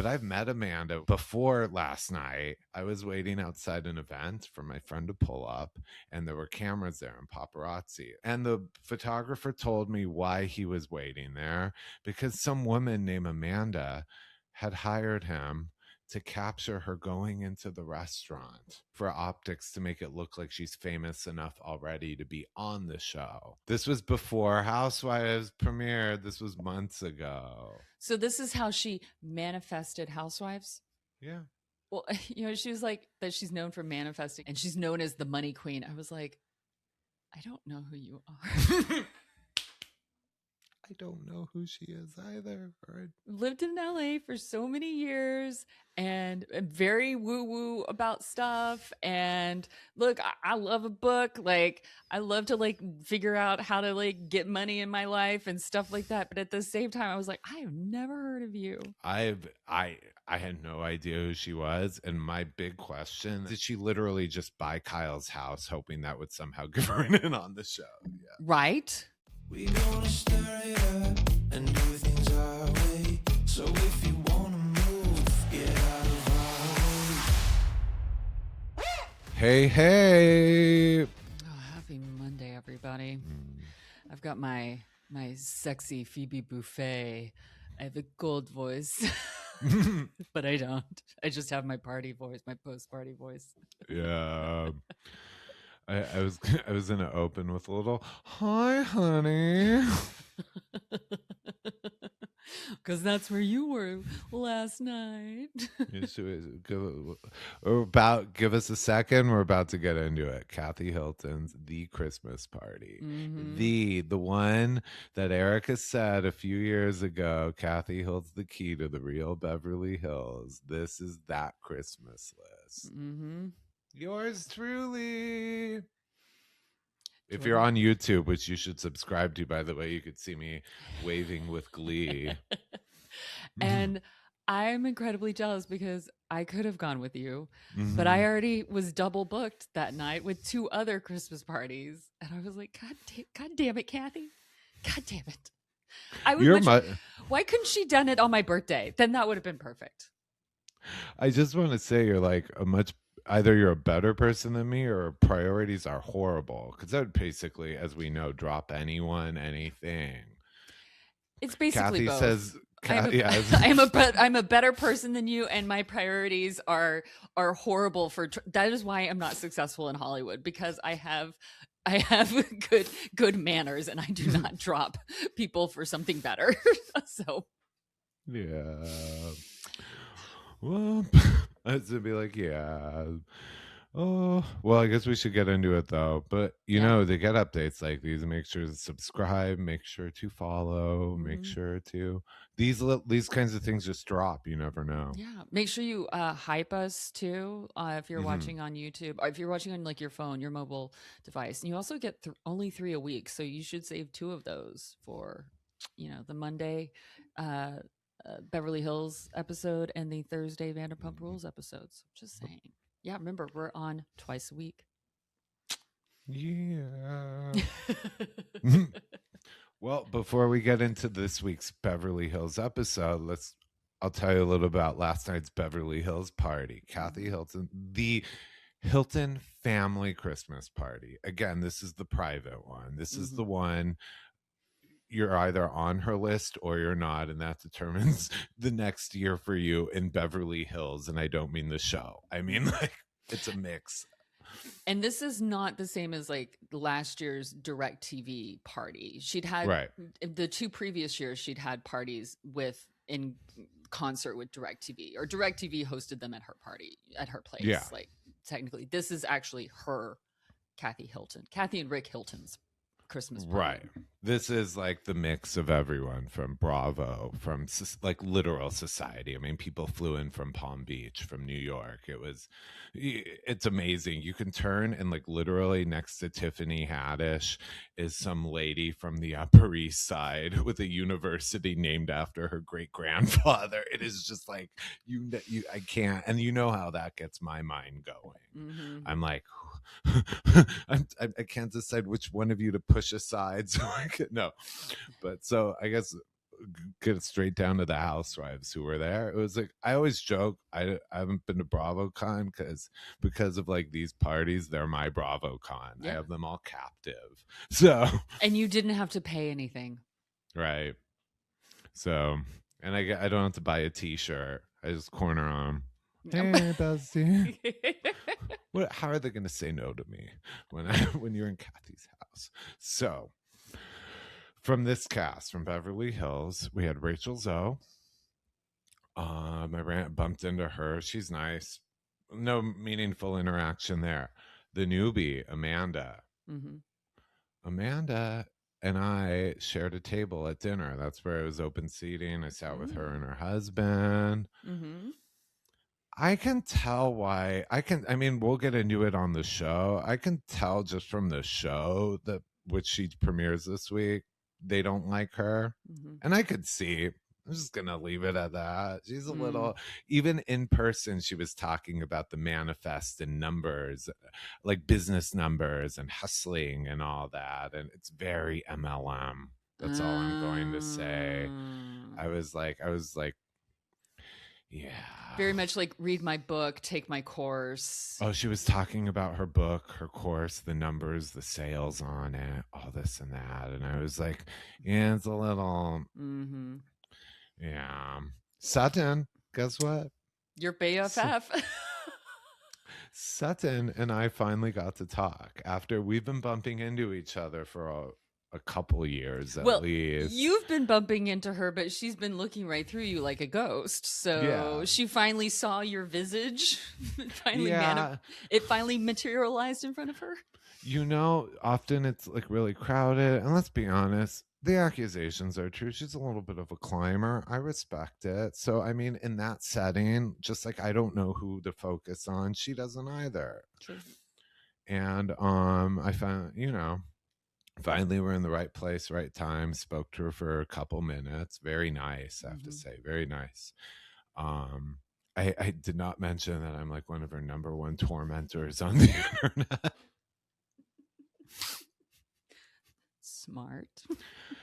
but I've met Amanda before last night. I was waiting outside an event for my friend to pull up, and there were cameras there and paparazzi. And the photographer told me why he was waiting there, because some woman named Amanda had hired him to capture her going into the restaurant for optics to make it look like she's famous enough already to be on the show. This was before Housewives premiered. This was months ago. So this is how she manifested Housewives? Yeah. Well, you know, she was like that she's known for manifesting and she's known as the money queen. I was like, I don't know who you are. I don't know who she is either. Lived in LA for so many years and very woo-woo about stuff. And look, I love a book. Like, I love to like figure out how to like get money in my life and stuff like that. But at the same time, I was like, I have never heard of you. I had no idea who she was. And my big question, did she literally just buy Kyle's house hoping that would somehow give her an in on the show? Yeah. Right? We gonna stir it up and do things our way. So if you wanna move, get out of our way. Hey. Oh, happy Monday, everybody. I've got my sexy Phoebe Buffet. I have a gold voice, but I don't. I just have my party voice, my post-party voice. Yeah. I was gonna open with a little "Hi, honey," because that's where you were last night. Give us a second. We're about to get into it. Kathy Hilton's The Christmas Party, the one that Erica said a few years ago. Kathy holds the key to the real Beverly Hills. This is that Christmas list. Yours truly. If you're on YouTube, which you should subscribe to, by the way, you could see me waving with glee. And I'm incredibly jealous because I could have gone with you, but I already was double booked that night with 2 other Christmas parties. And I was like, God damn it, Kathy. God damn it. Why couldn't she done it on my birthday? Then that would have been perfect. I just want to say you're like either you're a better person than me or priorities are horrible, because that would basically, as we know, drop anyone, anything. It's basically Kathy both. says I'm a better person than you, and my priorities are horrible. That is why I'm not successful in Hollywood, because I have good manners and I do not drop people for something better. So yeah. Well, I was to be like, yeah. Oh, well, I guess we should get into it though. But you know, to get updates like these, make sure to subscribe, make sure to follow, make sure to these kinds of things just drop. You never know. Yeah, make sure you hype us too if you're watching on YouTube, or if you're watching on like your phone, your mobile device. And you also get only 3 a week, so you should save 2 of those for, you know, the Monday Beverly Hills episode and the Thursday Vanderpump Rules episodes. Just saying. Yeah, remember, we're on twice a week. Yeah. Well, before we get into this week's Beverly Hills episode, I'll tell you a little about last night's Beverly Hills party. Kathy Hilton, the Hilton Family Christmas Party. Again, this is the private one. This is the one you're either on her list or you're not, and that determines the next year for you in Beverly Hills. And I don't mean the show. I mean, like, it's a mix. And this is not the same as like last year's DirecTV party. She'd had the 2 previous years, she'd had parties in concert with DirecTV, or DirecTV hosted them at her party, at her place. Yeah. Like, technically, this is actually her, Kathy and Rick Hilton's Christmas party. Right. This is like the mix of everyone from Bravo, from like literal society. I mean, people flew in from Palm Beach, from New York. It's amazing. You can turn and like literally next to Tiffany Haddish is some lady from the Upper East Side with a university named after her great grandfather. It is just like, I can't. And you know how that gets my mind going. I'm like, I can't decide which one of you to push aside. So no, but so I guess get straight down to the Housewives who were there. It was like, I always joke, I haven't been to BravoCon because of like these parties, they're my BravoCon. Yeah. I have them all captive. So And you didn't have to pay anything. right. So, and I don't have to buy a t-shirt. I just corner on. Hey, Bessie. How are they going to say no to me when you're in Kathy's house? So, from this cast from Beverly Hills, we had Rachel Zoe. I bumped into her. She's nice. No meaningful interaction there. The newbie, Amanda. Mm-hmm. Amanda and I shared a table at dinner. That's where it was open seating. I sat with her and her husband. Mm-hmm. I can tell why. I mean, we'll get into it on the show. I can tell just from the show that which she premieres this week, they don't like her. Mm-hmm. And I could see. I'm just going to leave it at that. She's a little, even in person, she was talking about the manifest and numbers, like business numbers and hustling and all that. And it's very MLM. That's all I'm going to say. I was like, yeah. Very much like read my book, take my course. Oh, she was talking about her book, her course, the numbers, the sales on it, all this and that. And I was like, yeah, it's a little, yeah. Sutton, guess what? Your BFF. Sutton and I finally got to talk after we've been bumping into each other for a couple years at least. You've been bumping into her, but she's been looking right through you like a ghost. So she finally saw your visage. It finally materialized in front of her. You know, often it's like really crowded. And let's be honest, the accusations are true. She's a little bit of a climber. I respect it. So, I mean, in that setting, just like I don't know who to focus on, she doesn't either. True. And I found, finally we're in the right place, right time. Spoke to her for a couple minutes. Very nice, I have to say. Very nice. I did not mention that I'm like one of her number one tormentors on the internet. Smart.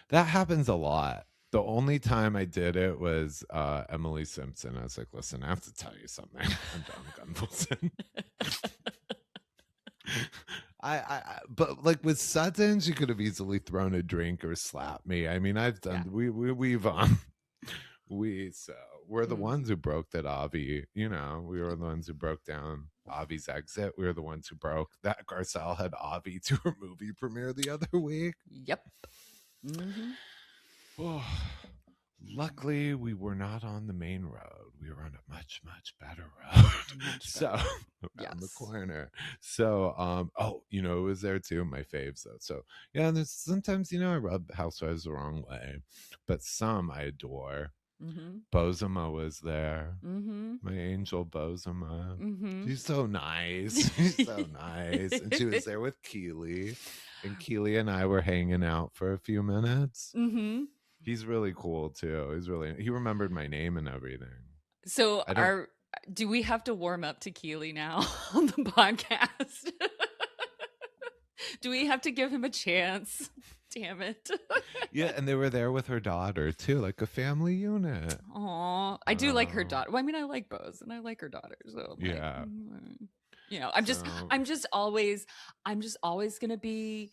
That happens a lot. The only time I did it was Emily Simpson. I was like, listen, I have to tell you something. I'm done Gunvalson. But like with Sutton, she could have easily thrown a drink or slapped me. I mean, I've done. We're the ones who broke that Avi. We were the ones who broke down Avi's exit. We were the ones who broke that Garcelle had Avi to her movie premiere the other week. Yep. Oh, luckily, we were not on the main road. We were on a much, much better road. Around the corner. So, it was there too. My faves, though. So, yeah, there's sometimes, I rub Housewives the wrong way, but some I adore. Bozema was there. My angel Bozema. She's so nice. She's so nice. And she was there with Keely. And Keely and I were hanging out for a few minutes. He's really cool too. He remembered my name and everything. So do we have to warm up to Keely now on the podcast? Do we have to give him a chance? Damn it. Yeah, and they were there with her daughter too, like a family unit. Aw, I do like her daughter. Well, I mean, I like Bose and I like her daughter. So yeah, I'm just always gonna be.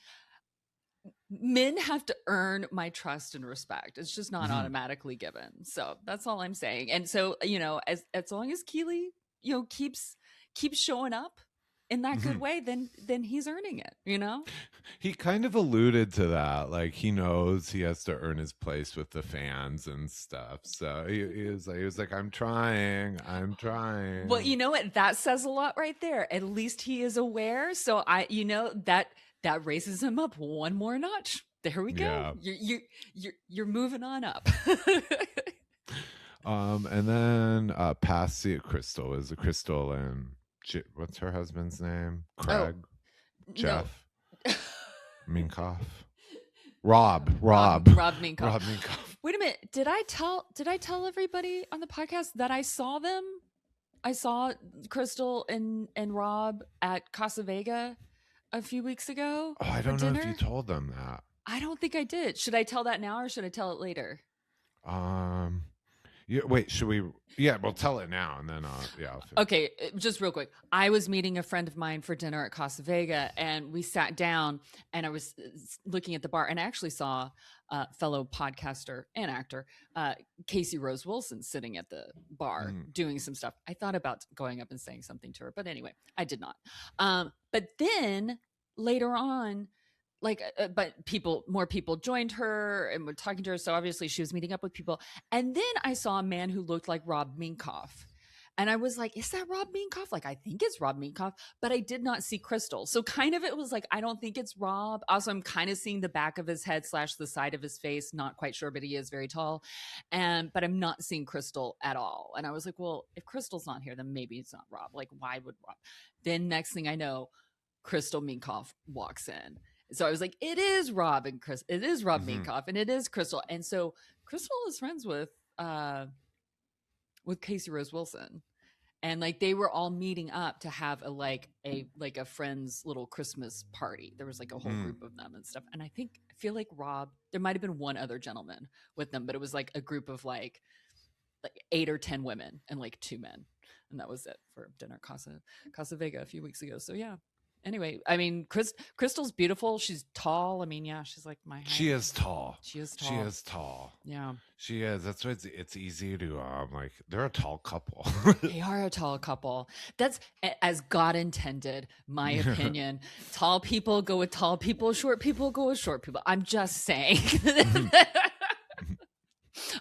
Men have to earn my trust and respect. It's just not automatically given. So that's all I'm saying. And so as long as Keely keeps showing up in that good way, then he's earning it, He kind of alluded to that. Like he knows he has to earn his place with the fans and stuff. So he was like, I'm trying. Well, you know what? That says a lot right there. At least he is aware. So that raises him up one more notch. There we go. Yeah. You're moving on up. And then past Crystal is a Crystal and what's her husband's name? Craig, Jeff, Minkoff, Rob Minkoff. Wait a minute. Did I tell everybody on the podcast that I saw them? I saw Crystal and Rob at Casa Vega a few weeks ago. Oh, I don't know if you told them that. I don't think I did. Should I tell that now or should I tell it later? Yeah, wait, should we? Yeah, we'll tell it now, and then I'll Okay, just real quick. I was meeting a friend of mine for dinner at Casa Vega, and we sat down, and I was looking at the bar, and I actually saw fellow podcaster and actor Casey Rose Wilson sitting at the bar doing some stuff. I thought about going up and saying something to her, but anyway, I did not. But then later on, but more people joined her and were talking to her, so obviously she was meeting up with people. And then I saw a man who looked like Rob Minkoff, and I was like, is that Rob Minkoff? Like, I think it's Rob Minkoff, but I did not see Crystal, so kind of it was like, I don't think it's Rob. Also, I'm kind of seeing the back of his head / the side of his face, not quite sure, but he is very tall, but I'm not seeing Crystal at all. And I was like, well, if Crystal's not here, then maybe it's not Rob. Like, why would Rob? Then next thing I know, Crystal Minkoff walks in. So I was like, it is Rob and Chris. It is Rob Minkoff, and it is Crystal. And so Crystal is friends with Casey Rose Wilson, and like they were all meeting up to have a friend's little Christmas party. There was like a whole group of them and stuff. And I feel like Rob, there might have been one other gentleman with them, but it was like a group of like 8 or 10 women and like 2 men, and that was it for dinner at Casa Vega a few weeks ago. So yeah. Anyway, I mean, Crystal's beautiful. She's tall. I mean, yeah, she's like my height. She is tall. She is tall. She is tall. Yeah. She is. That's why it's easy to like. They're a tall couple. They are a tall couple. That's as God intended, my opinion. Tall people go with tall people. Short people go with short people. I'm just saying.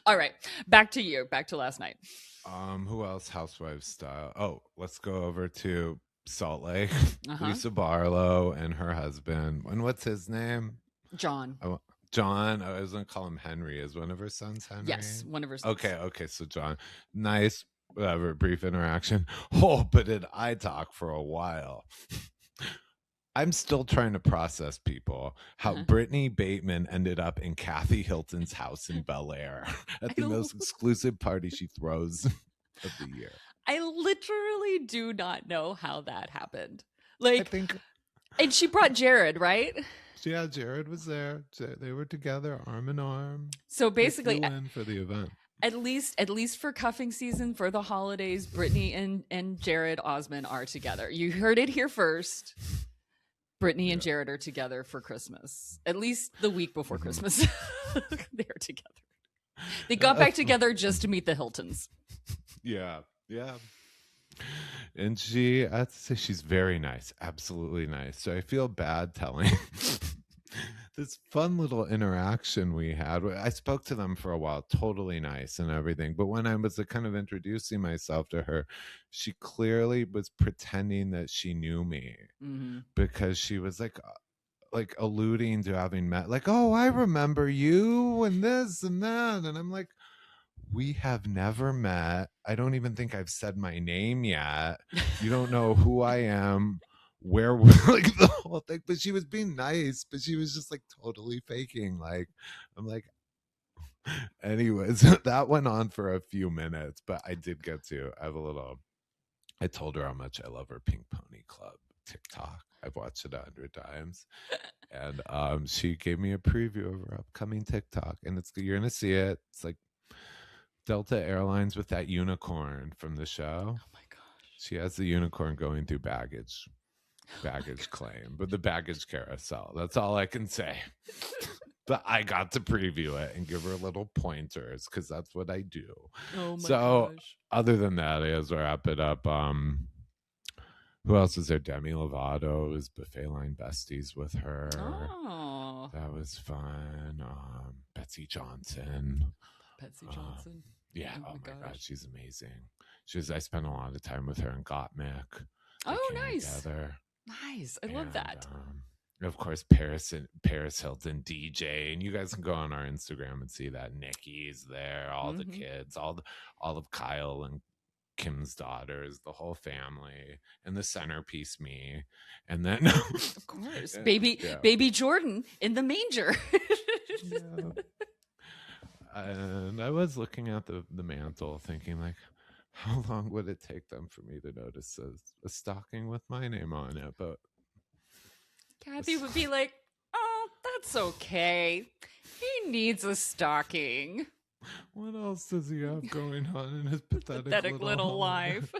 All right, back to you. Back to last night. Who else? Housewives style. Oh, let's go over to Salt Lake. Lisa Barlow and her husband. And what's his name? John. John. I was gonna call him Henry. Is one of her sons Henry? Yes, one of her sons. Okay. So John, nice, whatever, brief interaction. Oh, but did I talk for a while? I'm still trying to process, people, how Brittany Bateman ended up in Kathy Hilton's house in Bel Air at the most exclusive party she throws of the year. I literally do not know how that happened. Like, and she brought Jared, right? Yeah, Jared was there. They were together, arm in arm. So basically, in for the event. At least for cuffing season for the holidays, Brittany and Jared Osmond are together. You heard it here first. Brittany and Jared are together for Christmas. At least the week before Christmas, they're together. They got back together just to meet the Hiltons. Yeah. And I have to say, she's very nice. Absolutely nice. So I feel bad telling this fun little interaction we had. I spoke to them for a while, totally nice and everything. But when I was kind of introducing myself to her, she clearly was pretending that she knew me because she was like alluding to having met, like, oh, I remember you and this and that. And I'm like, we have never met. I don't even think I've said my name yet. You don't know who I am, where we're like the whole thing. But she was being nice, but she was just like totally faking. Like, I'm like, anyways, that went on for a few minutes, but I did get to have a little. I told her how much I love her Pink Pony Club TikTok. I've watched it 100 times. And she gave me a preview of her upcoming TikTok. And you're going to see it. It's like Delta Airlines with that unicorn from the show. Oh my gosh. She has the unicorn going through baggage claim, but the baggage carousel. That's all I can say. But I got to preview it and give her little pointers because that's what I do. Oh my gosh. Other than that, as we wrap it up, who else is there? Demi Lovato is buffet line besties with her. Oh, that was fun. Betsy Johnson. Yeah. Oh my God, she's amazing. I spent a lot of time with her in Gottmik. Oh, nice. Together. Nice. I love that. Of course, Paris Hilton DJ, and you guys can go on our Instagram and see that Nikki's there, all the kids, all of Kyle and Kim's daughters, the whole family, and the centerpiece me, and then of course, baby Jordan in the manger. Yeah. And I was looking at the mantle, thinking like, how long would it take them for me to notice a stocking with my name on it? But Kathy would be like, "Oh, that's okay. He needs a stocking." What else does he have going on in his pathetic little life.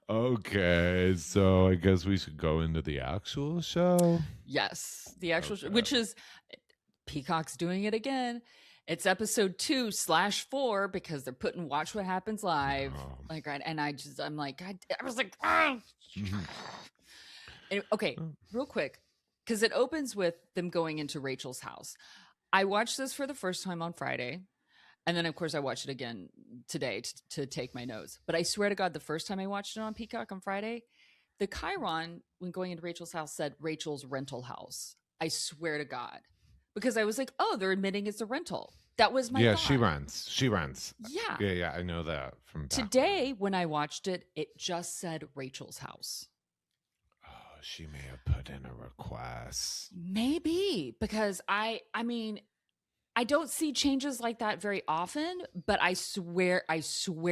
Okay, so I guess we should go into the actual show. Yes, the actual show, Okay. which is Peacock's doing it again. It's episode 2/4 because they're putting Watch What Happens Live. Oh. Like, right, and I'm like, I was like, ah. Okay, real quick, because it opens with them going into Rachel's house. I watched this for the first time on Friday. And then, of course, I watched it again today to take my notes. But I swear to God, the first time I watched it on Peacock on Friday, the Chiron, when going into Rachel's house, said Rachel's rental house. I swear to God. Because I was like, oh, they're admitting it's a rental. That was my thought. She rents. Yeah. Yeah, I know that from back Today, when I watched it, it just said Rachel's house. Oh, she may have put in a request. Maybe. Because I mean, I don't see changes like that very often, but I swear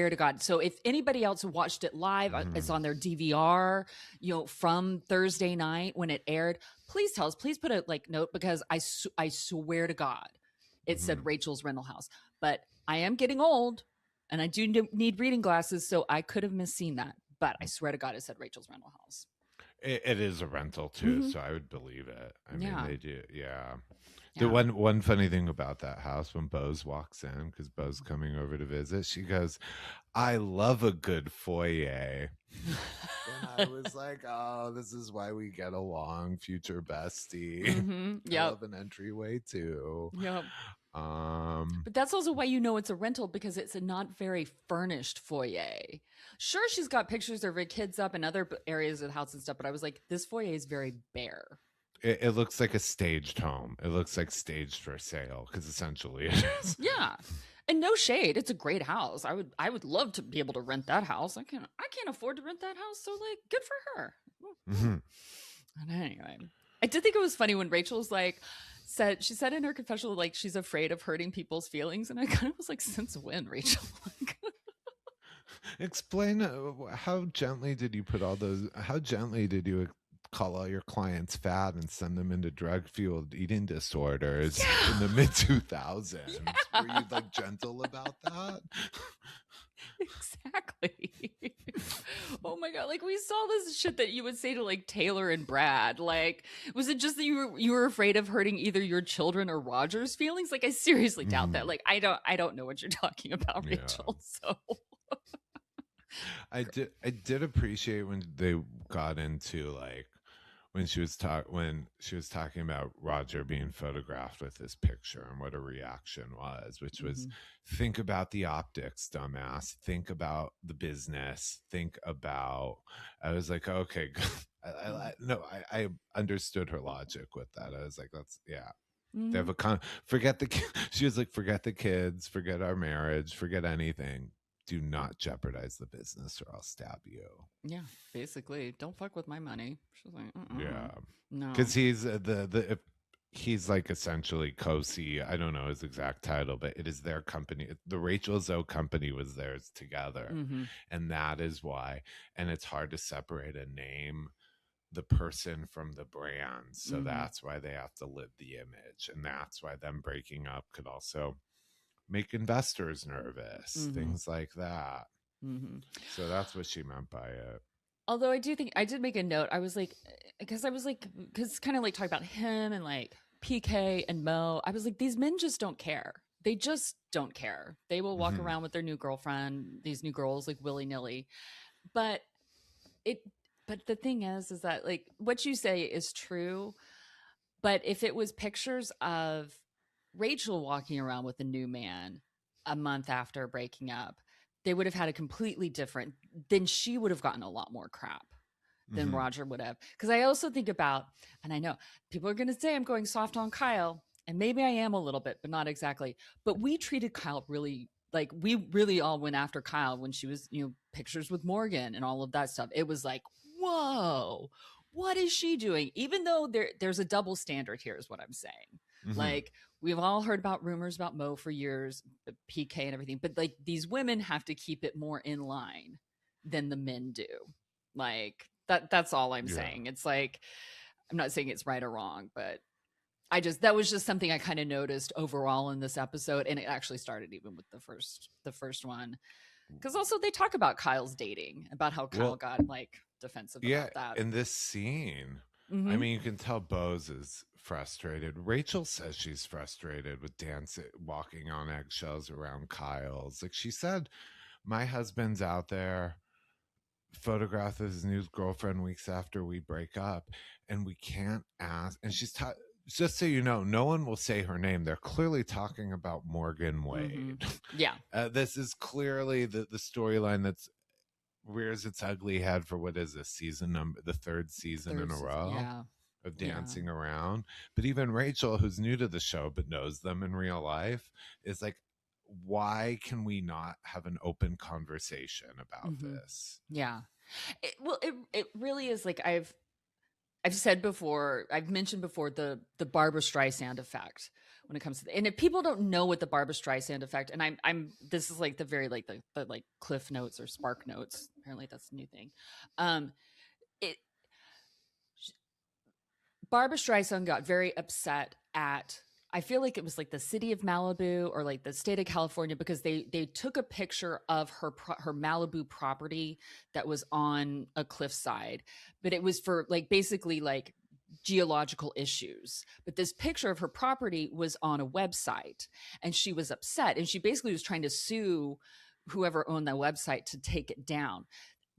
to God. So if anybody else watched it live, it's on their DVR, from Thursday night when it aired, please tell us, please put a note, because I swear to God, it said Rachel's rental house. But I am getting old and I do need reading glasses, so I could have misseen that. But I swear to God, it said Rachel's rental house. It is a rental too, so I would believe it. I mean, they do, The one funny thing about that house, when Bose walks in, because Bose coming over to visit, she goes, "I love a good foyer." And I was like, "Oh, this is why we get along, future bestie." I love an entryway too. Yep. But that's also why it's a rental, because it's a not very furnished foyer. Sure, she's got pictures of her kids up in other areas of the house and stuff, but I was like, this foyer is very bare. It looks like a staged home. It looks like staged for sale, because essentially it is. Yeah, and no shade, it's a great house. I would love to be able to rent that house. I can't afford to rent that house, so good for her. And anyway, I did think it was funny when Rachel's she said in her confessional, she's afraid of hurting people's feelings, and I kind of was like, since when, Rachel? Explain how gently did you put all those? How gently did you call all your clients fat and send them into drug-fueled eating disorders in the mid-2000s? Yeah. Were you gentle about that? Exactly. Oh my God. We saw this shit that you would say to Taylor and Brad. Was it just that you were afraid of hurting either your children or Rodger's feelings? I seriously doubt that. I don't know what you're talking about, Rachel. So I did appreciate when they got into when she was talking about Rodger being photographed with this picture and what a reaction was, which was, think about the optics, dumbass. Think about the business. Think about. I was like, okay, I understood her logic with that. I was like, they have forget the. She was like, forget the kids, forget our marriage, forget anything. Do not jeopardize the business or I'll stab you. Yeah, basically, don't fuck with my money. She's like, yeah, no, because he's he's essentially co-CEO. I don't know his exact title, but it is their company. The Rachel Zoe company was theirs together, and that is why. And it's hard to separate a name, the person, from the brand. So that's why they have to live the image, and that's why them breaking up could also make investors nervous, things like that. So that's what she meant by it. Although I did make a note. I was because kind of talking about him and PK and Mo. I was like, these men just don't care. They just don't care. They will walk around with their new girlfriend, these new girls, willy-nilly. But the thing is that what you say is true. But if it was pictures of Rachel walking around with a new man a month after breaking up, they would have had a completely different, then she would have gotten a lot more crap than Rodger would have. Because I also think about, and I know people are going to say I'm going soft on Kyle, and maybe I am a little bit, but not exactly. But we treated Kyle really, we really all went after Kyle when she was, pictures with Morgan and all of that stuff. It was whoa, what is she doing? Even though there's a double standard here is what I'm saying. We've all heard about rumors about Mo for years, PK and everything, but these women have to keep it more in line than the men do. That's all I'm saying. It's I'm not saying it's right or wrong, but that was just something I kind of noticed overall in this episode, and it actually started even with the first one, because also they talk about Kyle's dating, about how Kyle got like defensive about that. In this scene, Mm-hmm. I mean, you can tell Bose is frustrated. Rachel says she's frustrated with walking on eggshells around Kyle's. Like she said, my husband's out there, photographed his new girlfriend weeks after we break up, and we can't ask. And she's just so you know, no one will say her name. They're clearly talking about Morgan Wade. Mm-hmm. Yeah. This is clearly the storyline that's rears its ugly head for what is this the third season in a row of dancing around. But even Rachel, who's new to the show but knows them in real life, is like, why can we not have an open conversation about this? Yeah. It really is. Like I've said before, I've mentioned before the Barbra Streisand effect when it comes to and if people don't know what the Barbra Streisand effect, and I'm this is like the very like the like Cliff Notes or Spark Notes. Apparently that's a new thing. Barbra Streisand got very upset at, I feel like it was like the city of Malibu or like the state of California, because they took a picture of her Malibu property that was on a cliffside, but it was for like basically like geological issues. But this picture of her property was on a website, and she was upset, and she basically was trying to sue whoever owned that website to take it down,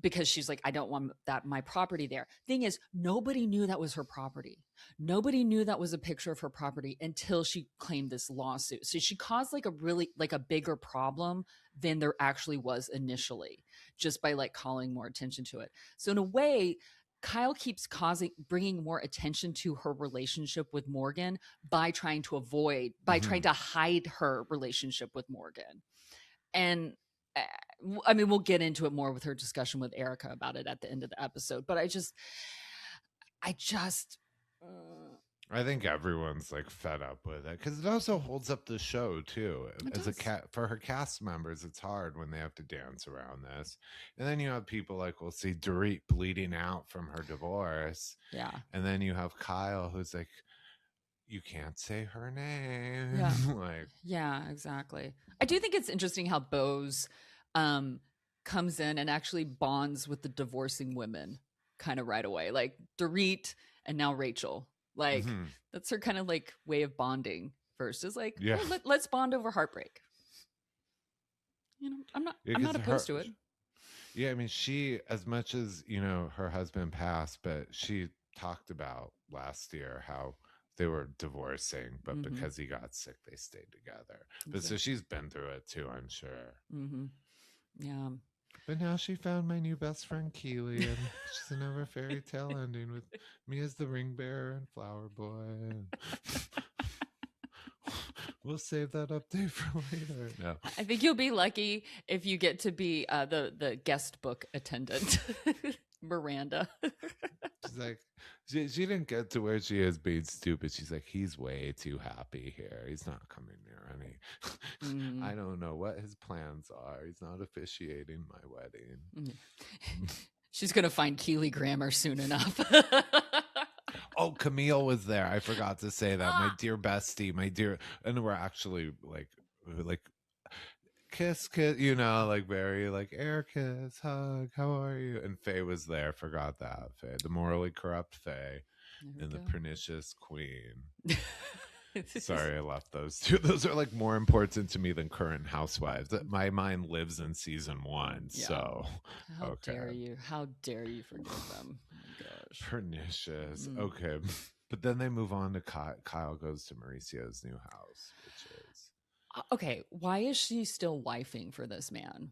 because she's like, I don't want my property there. Thing is, nobody knew that was her property. Nobody knew that was a picture of her property until she claimed this lawsuit. So she caused like a bigger problem than there actually was initially, just by like calling more attention to it. So in a way, Kyle keeps bringing more attention to her relationship with Morgan by trying to hide her relationship with Morgan. And I mean, we'll get into it more with her discussion with Erica about it at the end of the episode, but I think everyone's like fed up with it, because it also holds up the show too. For her cast members, it's hard when they have to dance around this. And then you have people like, we'll see Dorit bleeding out from her divorce. Yeah. And then you have Kyle, who's like, you can't say her name. Yeah. Like, yeah, exactly. I do think it's interesting how Bose comes in and actually bonds with the divorcing women kind of right away, like Dorit and now Rachel. Like that's her kind of like way of bonding. First is like, let's bond over heartbreak. You know, I'm not opposed to it. Yeah, I mean, she, as much as, you know, her husband passed, but she talked about last year how they were divorcing, but because he got sick, they stayed together. But so she's been through it too, I'm sure. Yeah. But now she found my new best friend Keely, and she's another fairy tale ending with me as the ring bearer and flower boy. We'll save that update for later. No, I think you'll be lucky if you get to be the guest book attendant, Miranda. She's like, she didn't get to where she is being stupid. She's like, he's way too happy here. He's not coming near any. I don't know what his plans are. He's not officiating my wedding. She's gonna find Keely Grammer soon enough. Oh, Camille was there. I forgot to say that. My dear bestie, and we're actually like kiss, you know, like very like air kiss, hug, how are you? And Faye was there. Forgot that. Faye, the morally corrupt Faye and the pernicious queen. Sorry, I left those two. Those are like more important to me than current Housewives. My mind lives in season 1. Yeah. So how dare you? How dare you forget them? Oh my gosh. Pernicious. Okay. But then they move on to Kyle goes to Mauricio's new house, which is okay. Why is she still wifing for this man?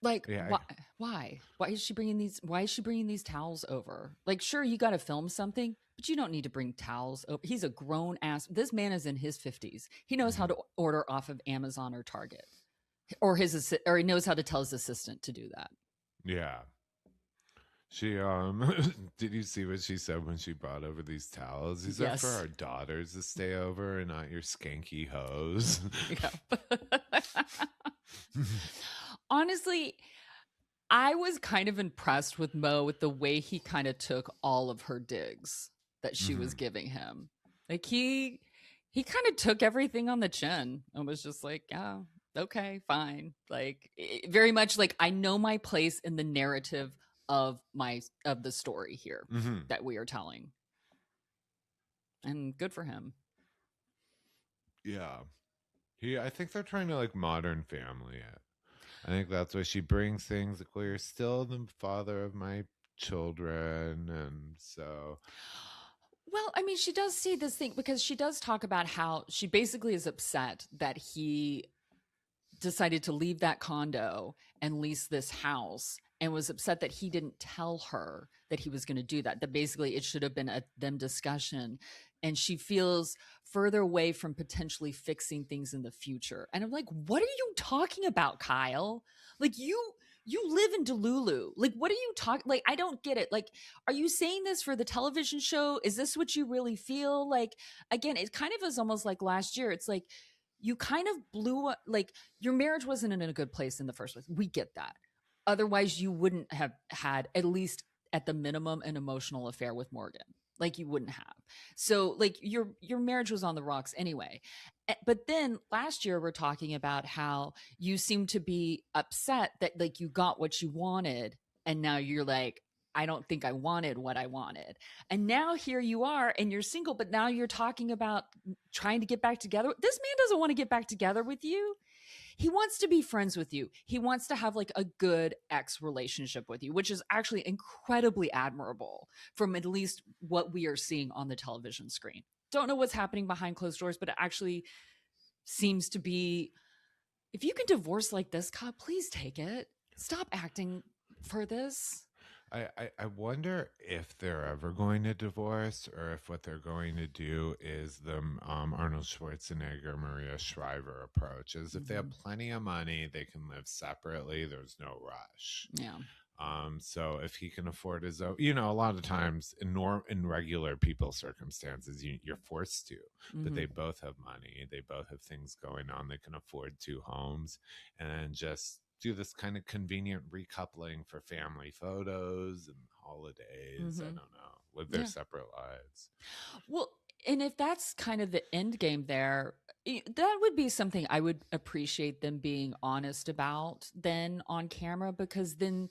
Like, why? Why is she bringing these towels over? Like, sure, you got to film something, but you don't need to bring towels over. He's a grown ass. This man is in his 50s. He knows how to order off of Amazon or Target, or he knows how to tell his assistant to do that. Yeah. She did you see what she said when she brought over these towels? These are for our daughters to stay over and not your skanky hoes. Yeah. Honestly, I was kind of impressed with Mo with the way he kind of took all of her digs that she was giving him. Like he kind of took everything on the chin and was just like, yeah, okay, fine. Like very much like I know my place in the narrative of the story here that we are telling. And good for him. Yeah. I think they're trying to like modern family it. I think that's why she brings things like, well, you're still the father of my children. And so. Well, I mean, she does see this thing because she does talk about how she basically is upset that he decided to leave that condo and lease this house and was upset that he didn't tell her that he was going to do that. That basically it should have been a them discussion. And she feels further away from potentially fixing things in the future. And I'm like, what are you talking about, Kyle? Like you live in Delulu. Like, what are you talking? Like, I don't get it. Like, are you saying this for the television show? Is this what you really feel? Like, again, it kind of is almost like last year. It's like, you kind of blew like your marriage wasn't in a good place in the first place. We get that. Otherwise, you wouldn't have had at least at the minimum an emotional affair with Morgan. Like you wouldn't have. So like your marriage was on the rocks anyway. But then last year we're talking about how you seem to be upset that like you got what you wanted and now you're like, I don't think I wanted what I wanted. And now here you are and you're single, but now you're talking about trying to get back together. This man doesn't want to get back together with you. He wants to be friends with you. He wants to have like a good ex relationship with you, which is actually incredibly admirable from at least what we are seeing on the television screen. Don't know what's happening behind closed doors, but it actually seems to be, if you can divorce like this, God, please take it. Stop acting for this. I wonder if they're ever going to divorce or if what they're going to do is the Arnold Schwarzenegger, Maria Shriver approach. Is if they have plenty of money, they can live separately. There's no rush. Yeah. So if he can afford his own, a lot of times in regular people's circumstances, you're forced to, but they both have money. They both have things going on. They can afford 2 homes and just do this kind of convenient recoupling for family photos and holidays. I don't know, live their separate lives. Well, and if that's kind of the end game there, that would be something I would appreciate them being honest about then on camera, because then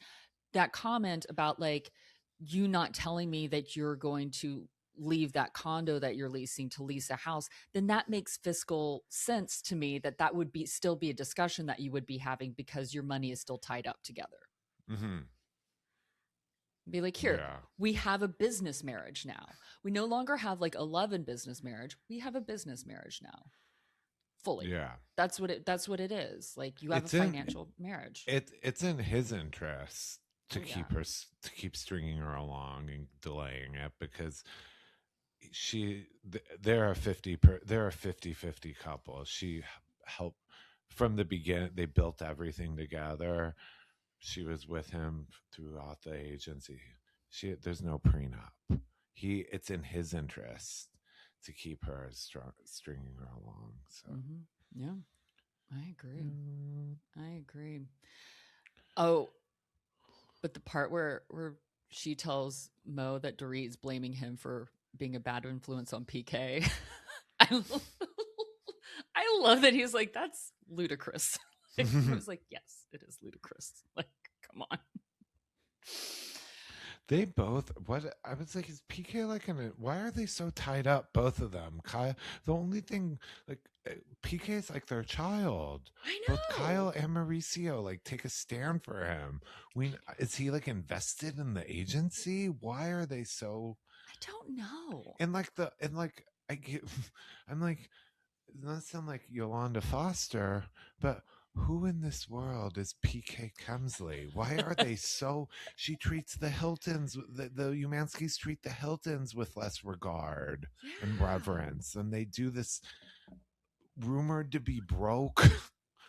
that comment about like you not telling me that you're going to leave that condo that you're leasing to lease a house, then that makes fiscal sense to me that would be still be a discussion that you would be having because your money is still tied up together. Be like, here, we have a business marriage now. We no longer have like a love and business marriage. We have a business marriage now. Fully. Yeah. That's what it is. Like you have a financial marriage. It's in his interest to keep stringing her along and delaying it because they're a 50-50 couple. She helped from the beginning. They built everything together. She was with him throughout the agency. There's no prenup. It's in his interest to keep her stringing her along. So yeah, I agree. I agree. Oh, but the part where she tells Mo that Dorit is blaming him for being a bad influence on PK. I love that he's like, that's ludicrous. I was like, yes, it is ludicrous. Like, come on. They both, what I was like, is PK like why are they so tied up, both of them? Kyle, the only thing, like, PK is like their child. I know. Both Kyle and Mauricio like take a stand for him. Is he like invested in the agency? Why are they so? I don't know. I'm like, it doesn't sound like Yolanda Foster, but who in this world is PK Kemsley? Why are they so? She treats the Hiltons, the Umanskys treat the Hiltons with less regard and reverence, and they do this rumored to be broke.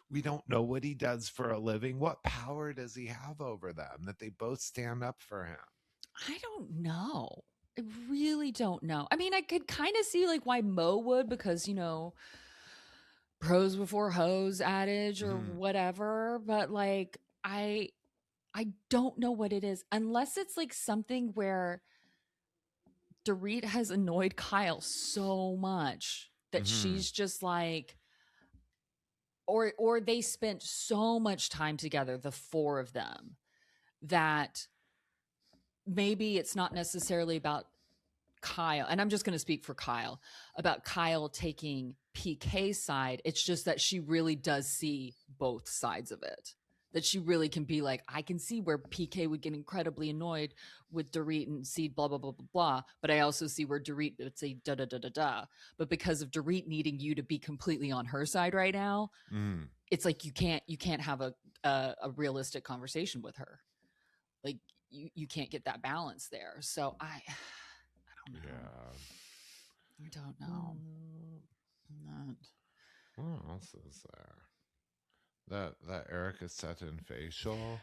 We don't know what he does for a living. What power does he have over them that they both stand up for him? I don't know. I really don't know. I mean, I could kind of see like why Mo would, because pros before hoes adage or whatever, but like I don't know what it is, unless it's like something where Dorit has annoyed Kyle so much that she's just like, or they spent so much time together, the four of them, that maybe it's not necessarily about Kyle, and I'm just going to speak for Kyle, about Kyle taking PK's side. It's just that she really does see both sides of it. That she really can be like, I can see where PK would get incredibly annoyed with Dorit and see blah, blah, blah, blah, blah. But I also see where Dorit would say da, da, da, da, da. But because of Dorit needing you to be completely on her side right now, it's like you can't have a realistic conversation with her. Like you can't get that balance there. So I don't know. Yeah. I don't know. Not. What else is there? That Erica Sutton facial.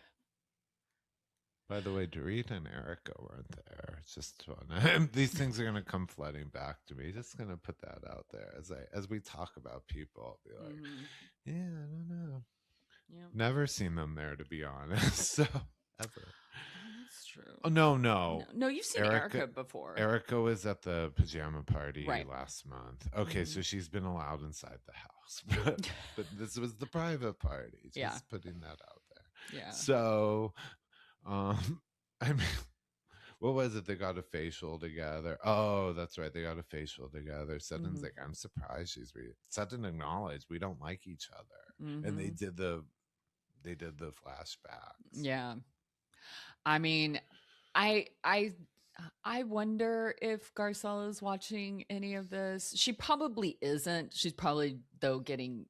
By the way, Dorit and Erica weren't there. It's just fun. These things are gonna come flooding back to me. Just gonna put that out there as we talk about people. I'll be like, yeah, I don't know. Yeah. Never seen them there, to be honest. So ever. That's true. Oh no. No, you've seen Erica before. Erica was at the pajama party Right. last month. Okay, so she's been allowed inside the house, but this was the private party. Just putting that out there. Yeah. So, I mean, what was it? They got a facial together. Oh, that's right. They got a facial together. Sutton's like, I'm surprised she's Sutton acknowledged we don't like each other, and they did the flashbacks. Yeah. I mean, I wonder if Garcella's watching any of this. She probably isn't. She's probably though getting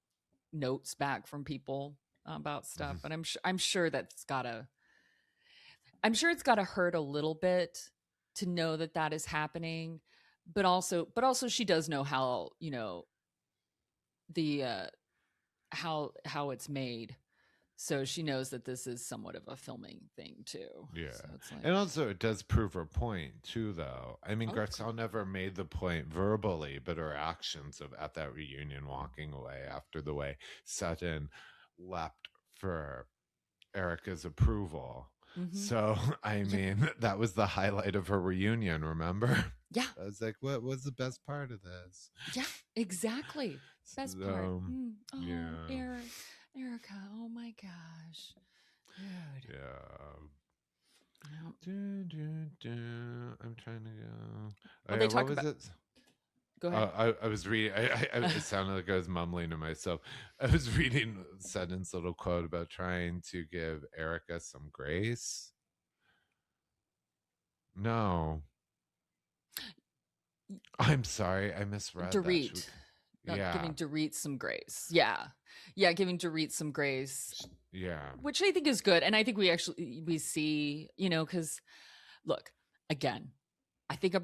notes back from people about stuff, but I'm sure it's gotta hurt a little bit to know that is happening, but also she does know how, you know, the how it's made. So she knows that this is somewhat of a filming thing too. Yeah. So it's like, and also it does prove her point too, though. I mean, Garcelle never made the point verbally, but her actions at that reunion, walking away after the way Sutton leapt for Erica's approval. So, I mean, that was the highlight of her reunion, remember? Yeah. I was like, what was the best part of this? Yeah, exactly. Best part. Oh, yeah. Erica, oh my gosh. Dude. Yeah. I'm trying to go. Well, they talk about... it? Go ahead. I was reading. It sounded like I was mumbling to myself. I was reading Sutton's little quote about trying to give Erica some grace. No. I'm sorry. I misread Dorit. Giving Dorit some grace. Yeah, giving Dorit some grace. Yeah, which I think is good, and I think we see, you know, because look, again, I think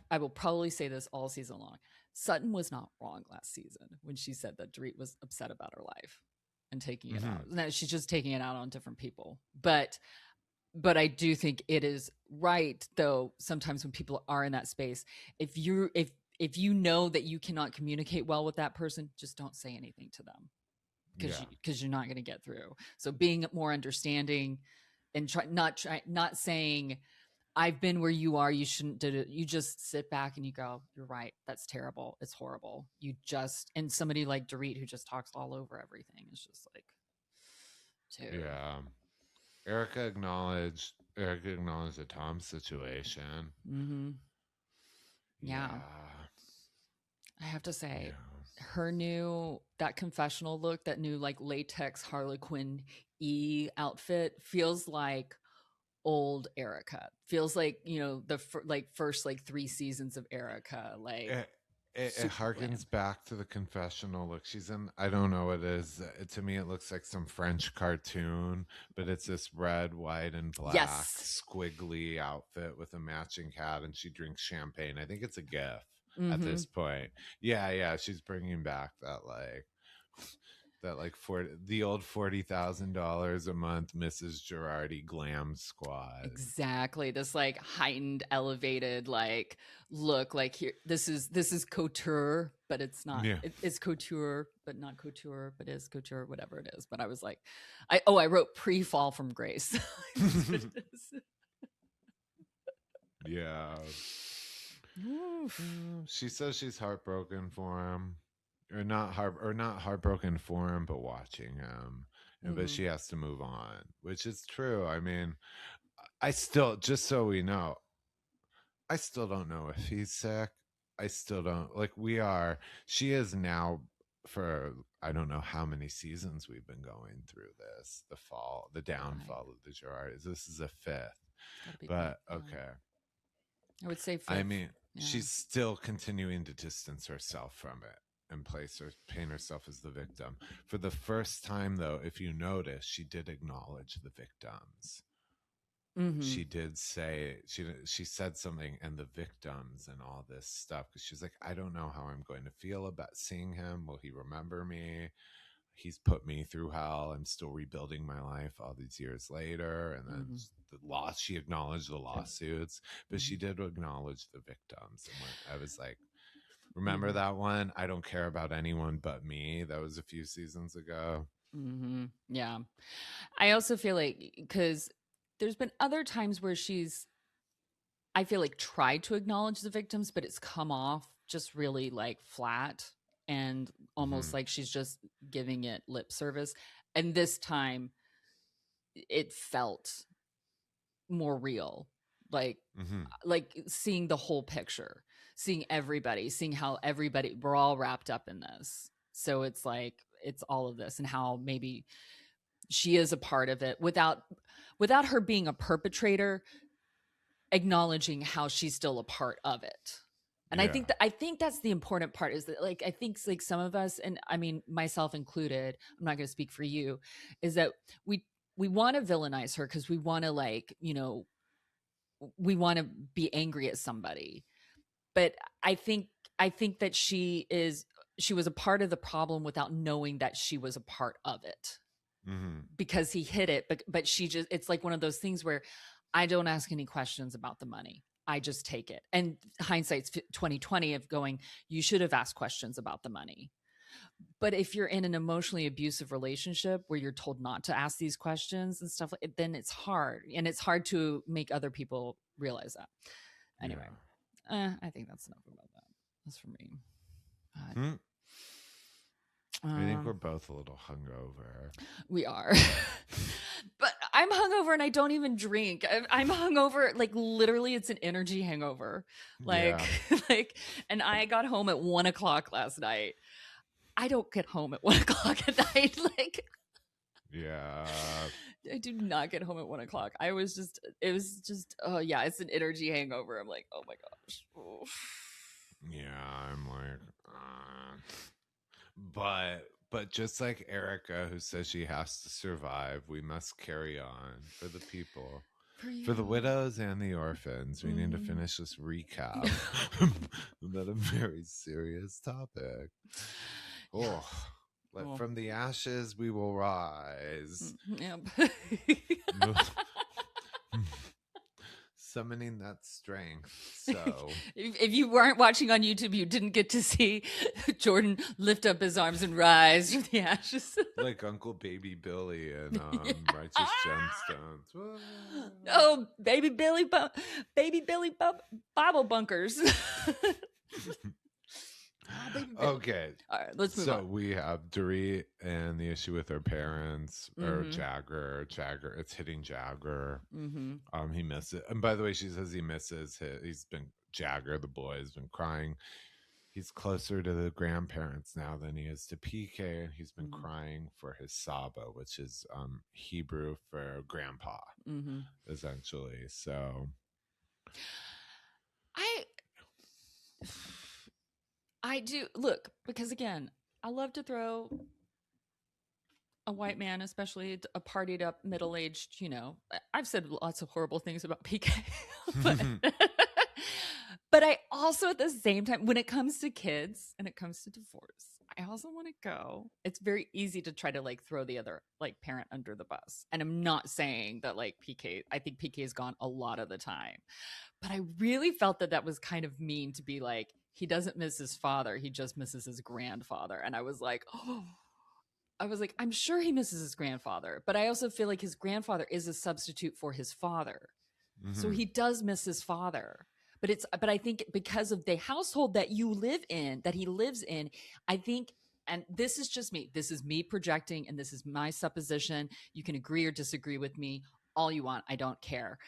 I will probably say this all season long. Sutton was not wrong last season when she said that Dorit was upset about her life and taking it out. Now she's just taking it out on different people, but I do think it is right, though. Sometimes when people are in that space, if you know that you cannot communicate well with that person, just don't say anything to them because you're not going to get through. So being more understanding and not saying, I've been where you are, you shouldn't do it. You just sit back and you go, you're right. That's terrible. It's horrible. And somebody like Dorit who just talks all over everything is just like, dude. Yeah. Erica acknowledged the Tom situation. Yeah. I have to say, her that confessional look, that new like latex Harlequin outfit feels like old Erica. Feels like, you know, the first 3 seasons of Erica. Like it harkens back to the confessional look. She's in, I don't know what it is. To me, it looks like some French cartoon, but it's this red, white, and black squiggly outfit with a matching hat, and she drinks champagne. I think it's a gif at this point. Yeah. She's bringing back that the old $40,000 a month Mrs. Girardi glam squad. Exactly. This like heightened, elevated like look. Like here, this is couture, but it's not. Yeah. It's couture, but not couture, but is couture, whatever it is. But I was like, I wrote pre-fall from grace. Yeah. Oof. She says she's heartbroken for him, or not heartbroken for him, but watching him. But she has to move on, which is true. I mean, I still, just so we know, I still don't know if he's sick. I still don't like. She is now for I don't know how many seasons we've been going through this. The downfall of the Gerards. This is a fifth, but okay. I would say fifth. I mean, she's still continuing to distance herself from it and paint herself as the victim. For the first time, though, if you notice, she did acknowledge the victims. She did say, she said something, and the victims and all this stuff, because she's like, I don't know how I'm going to feel about seeing him. Will he remember me? He's put me through hell. I'm still rebuilding my life all these years later. And then she acknowledged the lawsuits, but she did acknowledge the victims. And I was like, remember that one? I don't care about anyone but me. That was a few seasons ago. Yeah. I also feel like, because there's been other times where I feel like tried to acknowledge the victims, but it's come off just really like flat and almost like she's just giving it lip service. And this time it felt more real, like seeing the whole picture, seeing everybody, seeing how we're all wrapped up in this. So it's like, it's all of this and how maybe she is a part of it without her being a perpetrator, acknowledging how she's still a part of it. And I think that's the important part, is that like, I think like some of us, and I mean, myself included, I'm not going to speak for you, is that we want to villainize her because we want to, like, you know, we want to be angry at somebody. But I think that she was a part of the problem without knowing that she was a part of it. Because he hid it, but she just, it's like one of those things where I don't ask any questions about the money. I just take it. And hindsight's 2020 of going, you should have asked questions about the money. But if you're in an emotionally abusive relationship where you're told not to ask these questions and stuff, then it's hard. And it's hard to make other people realize that. Anyway, I think that's enough about that. That's for me. I think we're both a little hungover. We are. But I'm hungover and I don't even drink. I'm hungover, like literally it's an energy hangover. Like, and I got home at 1:00 last night. I don't get home at 1:00 at night. Like, I do not get home at 1:00. It was just, oh yeah, it's an energy hangover. I'm like, oh my gosh. Oof. Yeah, I'm like, but just like Erica, who says she has to survive, we must carry on for the people, for the widows and the orphans. We need to finish this recap about a very serious topic. From the ashes we will rise. Yep. Summoning that strength. So if you weren't watching on YouTube, you didn't get to see Jordan lift up his arms and rise from the ashes. Like Uncle Baby Billy and Righteous Gemstones. Oh, Baby Billy Bible bunkers. Okay. All right, let's move on. So we have Dorit and the issue with her parents, or Jagger. It's hitting Jagger. He misses. And by the way, she says he misses. Jagger, the boy, has been crying. He's closer to the grandparents now than he is to PK, and he's been crying for his Saba, which is Hebrew for grandpa, essentially. So I do look, because again, I love to throw a white man, especially a partied up, middle-aged, you know, I've said lots of horrible things about PK, but I also, at the same time, when it comes to kids and it comes to divorce, I also want to go. It's very easy to try to like throw the other like parent under the bus. And I'm not saying that like PK, I think PK is gone a lot of the time, but I really felt that was kind of mean to be like, he doesn't miss his father. He just misses his grandfather. And I was like, I'm sure he misses his grandfather, but I also feel like his grandfather is a substitute for his father. So he does miss his father, But I think because of the household that you live in, that he lives in, I think, and this is just me, this is me projecting, and this is my supposition. You can agree or disagree with me all you want. I don't care.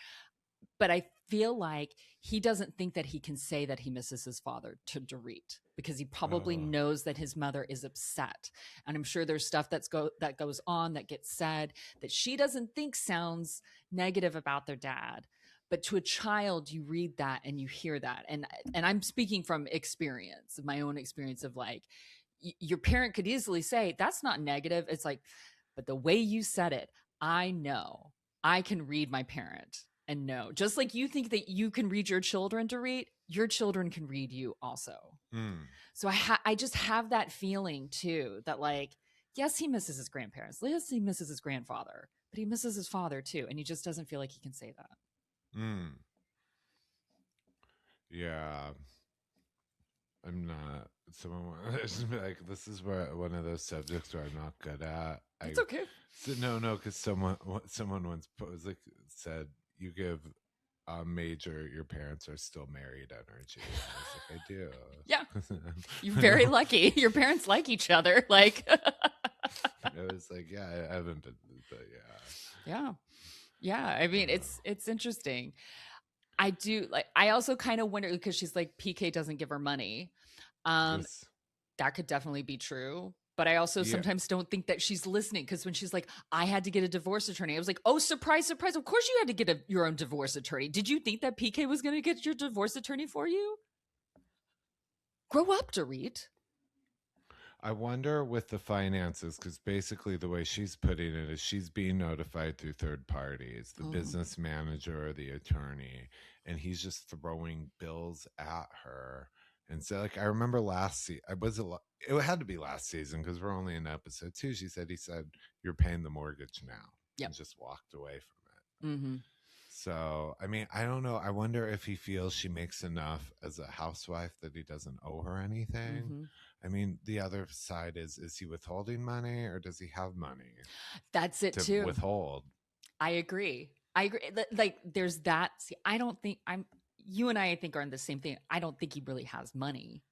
But I feel like he doesn't think that he can say that he misses his father to Dorit, because he probably knows that his mother is upset. And I'm sure there's stuff that goes on, that gets said, that she doesn't think sounds negative about their dad. But to a child, you read that and you hear that. And I'm speaking from experience, my own experience of like, your parent could easily say, that's not negative. It's like, but the way you said it, I know. I can read my parent and know. Just like you think that you can read your children to read, your children can read you also. So I just have that feeling too, that like, yes, he misses his grandparents. Yes, he misses his grandfather, but he misses his father too. And he just doesn't feel like he can say that. Yeah. I'm not someone like, this is where one of those subjects where I'm not good at. It's okay. So, no, because someone once said, you give a major, your parents are still married energy. And I was like, I do. Yeah. You're very lucky. Your parents like each other. Like, I was like, yeah, I haven't been, but yeah. Yeah. I mean, it's interesting. I do like, I also kind of wonder, because she's like, PK doesn't give her money. That could definitely be true. But I also sometimes don't think that she's listening, because when she's like, I had to get a divorce attorney, I was like, oh, surprise, surprise. Of course you had to get your own divorce attorney. Did you think that PK was going to get your divorce attorney for you? Grow up, Dorit. I wonder with the finances, because basically the way she's putting it is she's being notified through third parties, the business manager or the attorney, and he's just throwing bills at her. And so, like, I remember it had to be last season, because we're only in episode 2. He said, you're paying the mortgage now. And just walked away from it. So, I mean, I don't know. I wonder if he feels she makes enough as a housewife that he doesn't owe her anything. I mean, the other side is he withholding money, or does he have money? That's it too. Withhold. I agree. Like, there's that. See, I don't think you and I think are in the same thing. I don't think he really has money,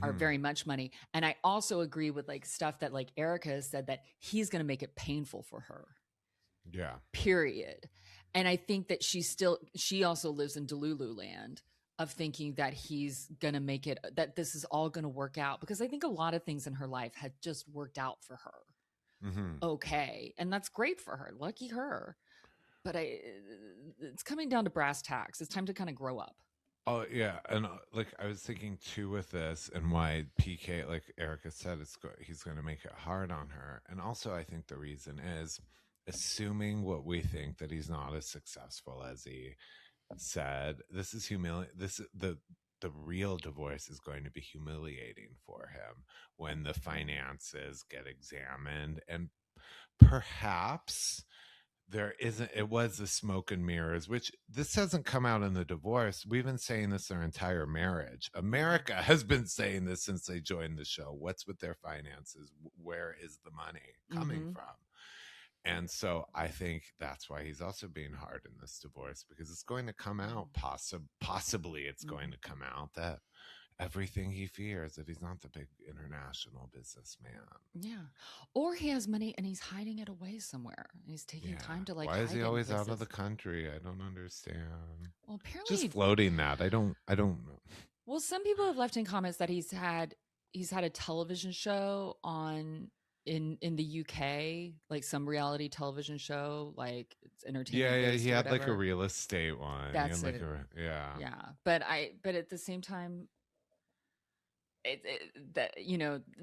or very much money. And I also agree with like stuff that like Erica has said, that he's going to make it painful for her. Yeah. Period. And I think that she also lives in Delulu land of thinking that he's going to make it, that this is all going to work out, because I think a lot of things in her life had just worked out for her. Okay. And that's great for her. Lucky her. But it's coming down to brass tacks. It's time to kind of grow up. Oh, yeah. And like, I was thinking too with this, and why PK, like Erica said, he's going to make it hard on her. And also, I think the reason is, assuming what we think, that he's not as successful as he said, this is the real divorce is going to be humiliating for him when the finances get examined. And perhaps it was the smoke and mirrors, which this hasn't come out in the divorce. We've been saying this their entire marriage. America has been saying this since they joined the show. What's with their finances? Where is the money coming from? And so I think that's why he's also being hard in this divorce, because it's going to come out, possibly it's going to come out that everything he fears, that he's not the big international businessman. Yeah. Or he has money and he's hiding it away somewhere. He's taking time to like. Why is he always out of the country? I don't understand. Well, apparently just floating that. I don't know. Well, some people have left in comments that he's had a television show in the UK, like some reality television show, like it's entertainment. Yeah, he had like a real estate one. That's it. Yeah. But at the same time,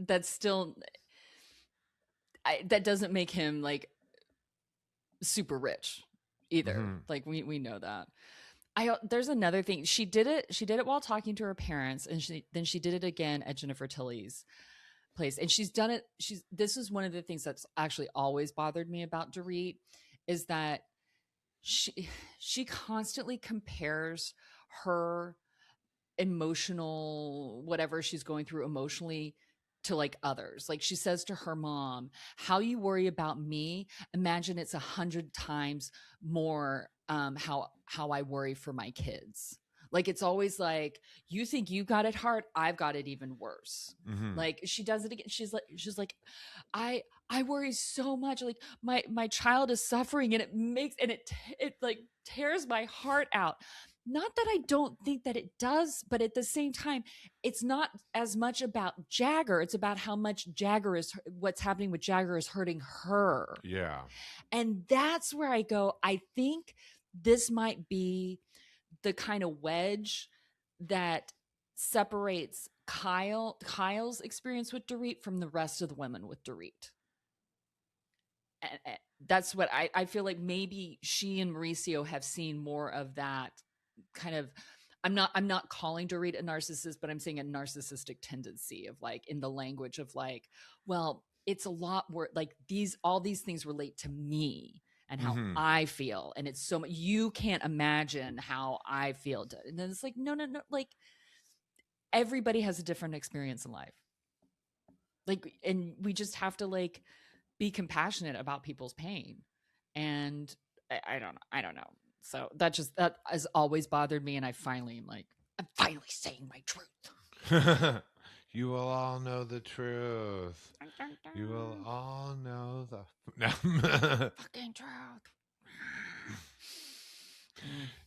that's still, that doesn't make him like super rich either. Like we know that. There's another thing. She did it while talking to her parents, and she did it again at Jennifer Tilly's place. And she's done it. This is one of the things that's actually always bothered me about Dorit, is that she constantly compares her emotional, whatever she's going through emotionally, to like others. Like she says to her mom, how you worry about me, imagine it's 100 times more how I worry for my kids. Like, it's always like, you think you got it hard, I've got it even worse. Mhm. Like, she does it again. She's like, I worry so much. Like, my child is suffering, and it like tears my heart out. Not that I don't think that it does, but at the same time, it's not as much about Jagger. It's about how much what's happening with Jagger is hurting her. Yeah. And that's where I go, I think this might be the kind of wedge that separates Kyle's experience with Dorit from the rest of the women with Dorit. And that's what I feel like. Maybe she and Mauricio have seen more of that kind of. I'm not calling Dorit a narcissist, but I'm saying a narcissistic tendency of, like, in the language of, like, well, it's a lot more like all these things relate to me and how I feel, and it's so much, you can't imagine how I feel. And then it's like, no, like, everybody has a different experience in life, like, and we just have to, like, be compassionate about people's pain. And I don't know. So that has always bothered me, and I'm finally saying my truth. You will all know the truth. You will all know the fucking truth.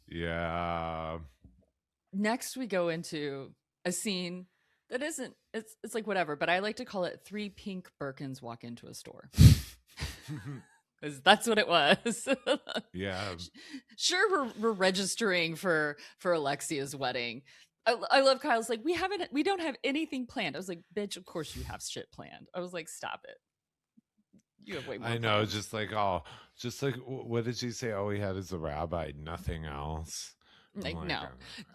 Yeah. Next, we go into a scene that isn't. It's like whatever, but I like to call it 3 pink Birkins walk into a store. Because that's what it was. Yeah. Sure, we're registering for Alexia's wedding. I love Kyle's like, we don't have anything planned. I was like, bitch, of course you have shit planned. I was like, stop it. You have way more. I know, plans. just like what did she say? All we had is the rabbi, nothing else. Like, no.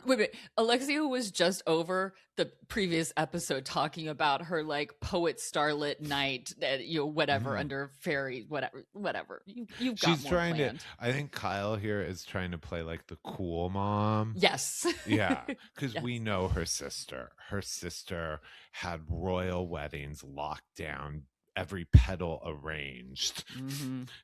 Wait. Alexia was just over the previous episode talking about her, like, poet starlit night that, whatever, under fairy, whatever. You've got She's more trying planned. to. I think Kyle here is trying to play like the cool mom. Yes. Yeah, because we know her sister. Her sister had royal weddings locked down, every petal arranged.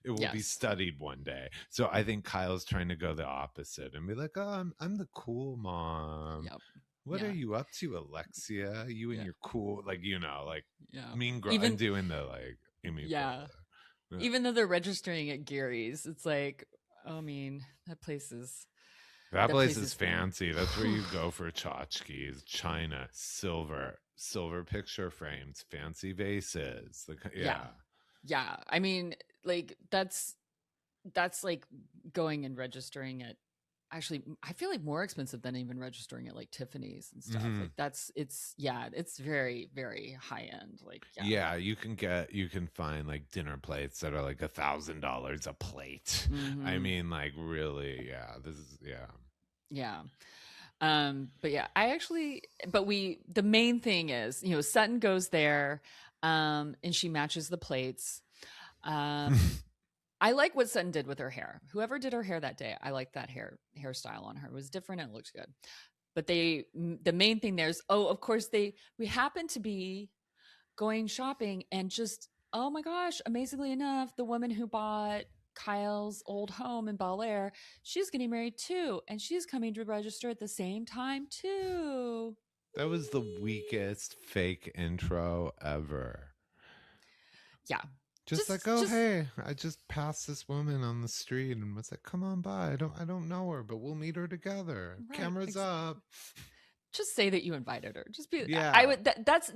It will be studied one day. So I think Kyle's trying to go the opposite and be like, oh, I'm the cool mom. Yep. What are you up to, Alexia? You and your cool, like, mean girl. Even and doing the, like, Amy. Yeah. Even though they're registering at Gary's, it's like, I mean, that place is fancy. That's where you go for tchotchkes, china, silver picture frames, fancy vases. Yeah. I mean, like, that's like going and registering at, actually, I feel like more expensive than even registering at, like, Tiffany's and stuff. Like, it's very, very high end. Like, you can find, like, dinner plates that are like $1,000 a plate. I mean, like, really, but the main thing is, Sutton goes there, and she matches the plates. I like what Sutton did with her hair. Whoever did her hair that day, I like that hairstyle on her. It was different and it looked good. But the main thing there is, of course, we happen to be going shopping, and just, oh my gosh, amazingly enough, the woman who bought Kyle's old home in Bel Air, she's getting married too, and she's coming to register at the same time too. That was the weakest fake intro ever. Yeah. Just like, hey, I just passed this woman on the street and was like, come on by. I don't know her, but we'll meet her together. Right, cameras up. Just say that you invited her. Just be. Yeah. I would. That's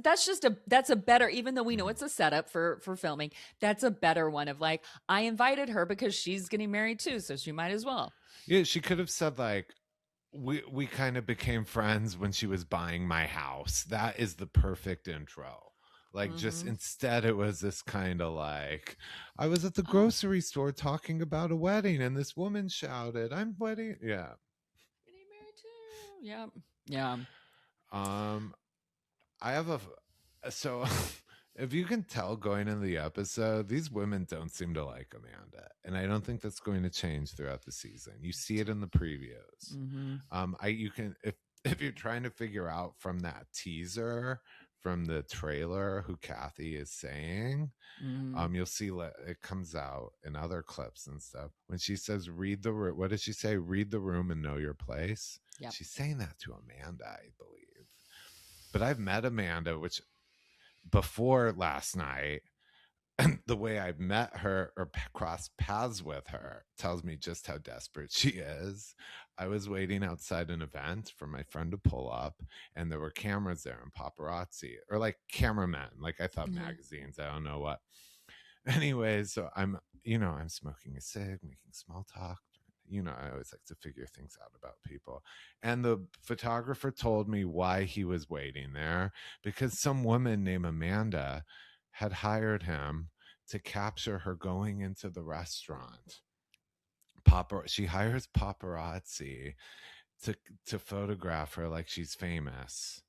a better. Even though we know it's a setup for filming, that's a better one of, like, I invited her because she's getting married too, so she might as well. Yeah, she could have said, like, we kind of became friends when she was buying my house. That is the perfect intro. Like, just instead it was this kind of like, I was at the grocery store talking about a wedding and this woman shouted, I'm wedding. Yeah. Getting married too. Yeah. Yeah. I have so if you can tell going into the episode, these women don't seem to like Amanda. And I don't think that's going to change throughout the season. You see it in the previews. You can, if you're trying to figure out from that teaser from the trailer who Kathy is saying. You'll see it comes out in other clips and stuff when she says, read the room. What does she say? Read the room and know your place. Yep. She's saying that to Amanda, I believe. But I've met Amanda, which before last night, and the way I met her or crossed paths with her tells me just how desperate she is. I was waiting outside an event for my friend to pull up, and there were cameras there and paparazzi, or like cameramen, like I thought magazines, I don't know what. Anyways, so I'm smoking a cig, making small talk. I always like to figure things out about people. And the photographer told me why he was waiting there, because some woman named Amanda had hired him to capture her going into the restaurant. She hires paparazzi to photograph her like she's famous.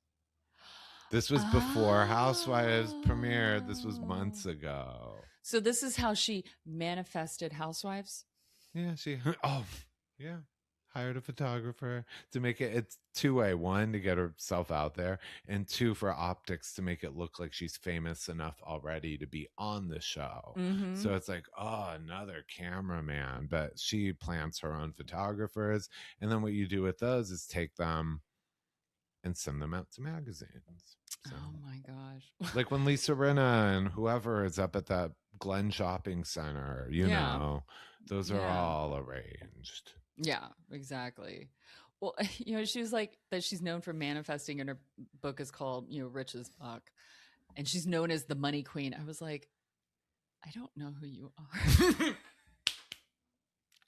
This was before Housewives premiered. This was months ago. So this is how she manifested Housewives? Yeah, hired a photographer to make it's two-way. One, to get herself out there, and two, for optics, to make it look like she's famous enough already to be on the show. So it's like, oh, another cameraman. But she plants her own photographers, and then what you do with those is take them and send them out to magazines. So, oh my gosh. like when Lisa Rinna and whoever is up at that Glen Shopping Center, those are all arranged. Yeah, exactly. Well, she was like that she's known for manifesting, and her book is called, Rich as Fuck. And she's known as the money queen. I was like, I don't know who you are.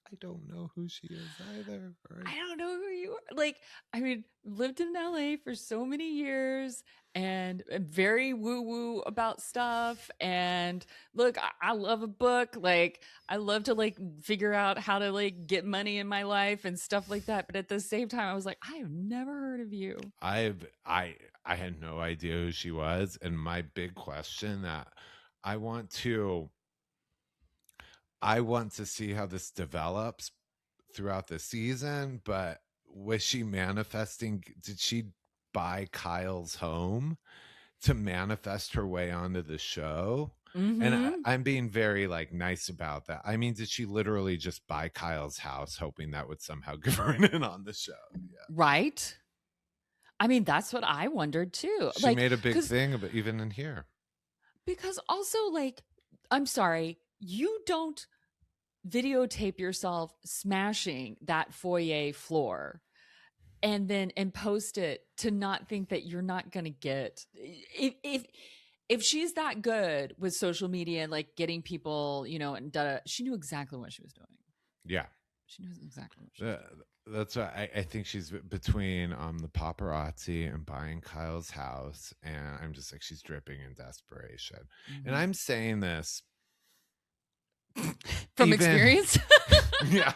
I don't know who she is either. Right? I don't know who you are. Like, I mean, lived in LA for so many years and very woo-woo about stuff. And look, I love a book. Like, I love to figure out how to get money in my life and stuff like that. But at the same time, I was like, I have never heard of you. I had no idea who she was. And my big question that I want to see how this develops throughout the season, but was she manifesting? Did she buy Kyle's home to manifest her way onto the show? And I'm being very nice about that. I mean, did she literally just buy Kyle's house hoping that would somehow give her an in on the show? Yeah. Right. I mean, that's what I wondered too. She made a big thing about even in here. Because also, I'm sorry, you don't videotape yourself smashing that foyer floor and post it to not think that you're not going to get if she's that good with social media and getting people, and she knew exactly what she was doing. Yeah. She knows exactly what she was doing. That's why I think she's between the paparazzi and buying Kyle's house, and I'm just she's dripping in desperation. And I'm saying this from experience. Yeah.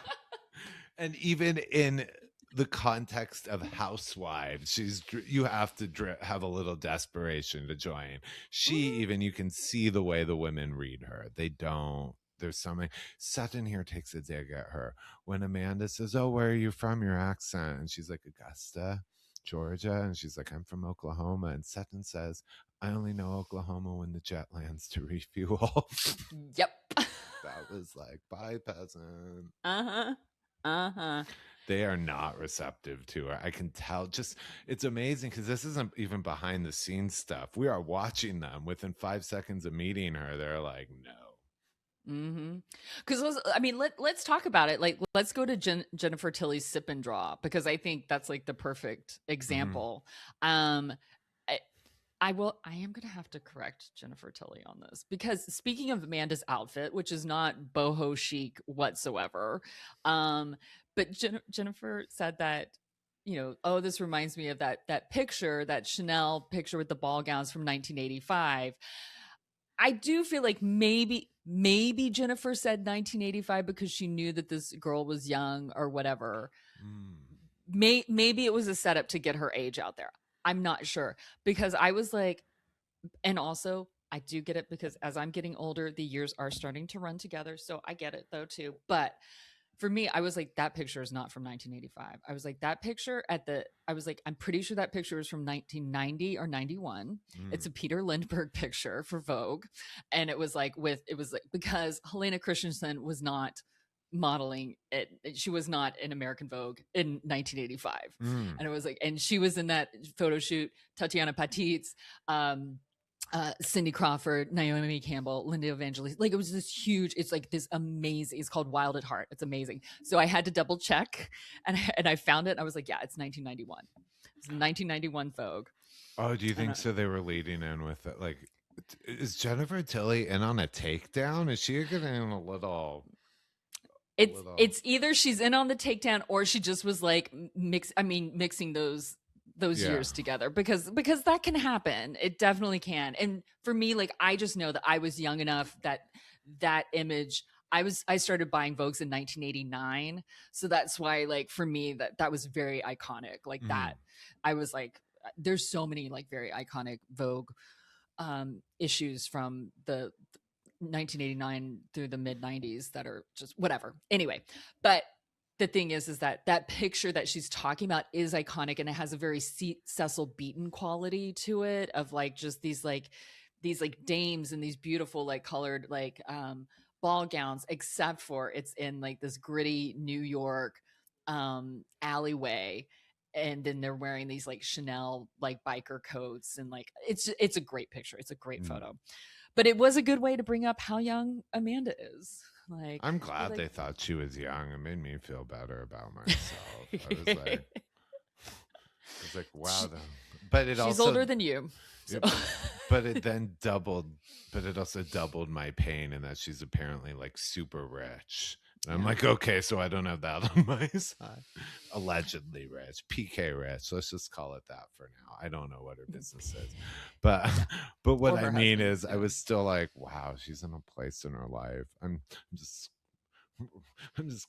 And even in the context of Housewives, you have to have a little desperation to join. You can see the way the women read her. They don't. There's something. Sutton here takes a dig at her when Amanda says, "Oh, where are you from? Your accent." And she's like, "Augusta, Georgia." And she's like, "I'm from Oklahoma." And Sutton says, "I only know Oklahoma when the jet lands to refuel." Yep. That was bye, peasant. Uh-huh. They are not receptive to her. I can tell. It's amazing because this isn't even behind the scenes stuff. We are watching them. Within 5 seconds of meeting her, they're like, no. Because let's talk about it. Let's go to Jennifer Tilly's sip and draw, because I think that's the perfect example. I am going to have to correct Jennifer Tilly on this, because speaking of Amanda's outfit, which is not boho chic whatsoever, but Jennifer said that, oh, this reminds me of that picture, that Chanel picture with the ball gowns from 1985. I do feel like maybe Jennifer said 1985 because she knew that this girl was young or whatever. Maybe it was a setup to get her age out there. I'm not sure, because I was and also I do get it, because as I'm getting older, the years are starting to run together. So I get it though too. But for me, I was like, that picture is not from 1985. I was like, that picture I was like, I'm pretty sure that picture is from 1990 or 91. It's a Peter Lindbergh picture for Vogue. And it was like, because Helena Christensen was not modeling it. She was not in American Vogue in 1985. And it was like, and she was in that photo shoot, Tatiana Patitz, Cindy Crawford, Naomi Campbell, Linda Evangelista. Like, it was this huge, it's like this amazing, it's called Wild at Heart. It's amazing. So I had to double check and I found it. And I was like, yeah, it's 1991. It's 1991 Vogue. Oh, do you think so? They were leading in with it. Like, is Jennifer Tilly in on a takedown? Is she getting a little... It's either she's in on the takedown or she just was like mixing those years together, because that can happen. It definitely can. And for me, like, I just know that I was young enough that image, I started buying Vogues in 1989. So that's why, like, for me, that was very iconic. Like that, I was like, there's so many like very iconic Vogue issues from the 1989 through the mid 90s that are just whatever. Anyway, but the thing is that picture that she's talking about is iconic, and it has a very Cecil Beaton quality to it, of like just these dames in these beautiful like colored like ball gowns, except for it's in like this gritty New York alleyway, and then they're wearing these like Chanel like biker coats, and like it's a great picture. It's a great photo. But it was a good way to bring up how young Amanda is. Like, I'm glad they thought she was young. It made me feel better about myself. I was like, wow. But she's older than you. So. But it then doubled. But it also doubled my pain in that she's apparently like super rich. And I'm like, okay, so I don't have that on my side. Allegedly rich, PK rich. Let's just call it that for now. I don't know what her business is, but what I mean is, I was still like, wow, she's in a place in her life. I'm just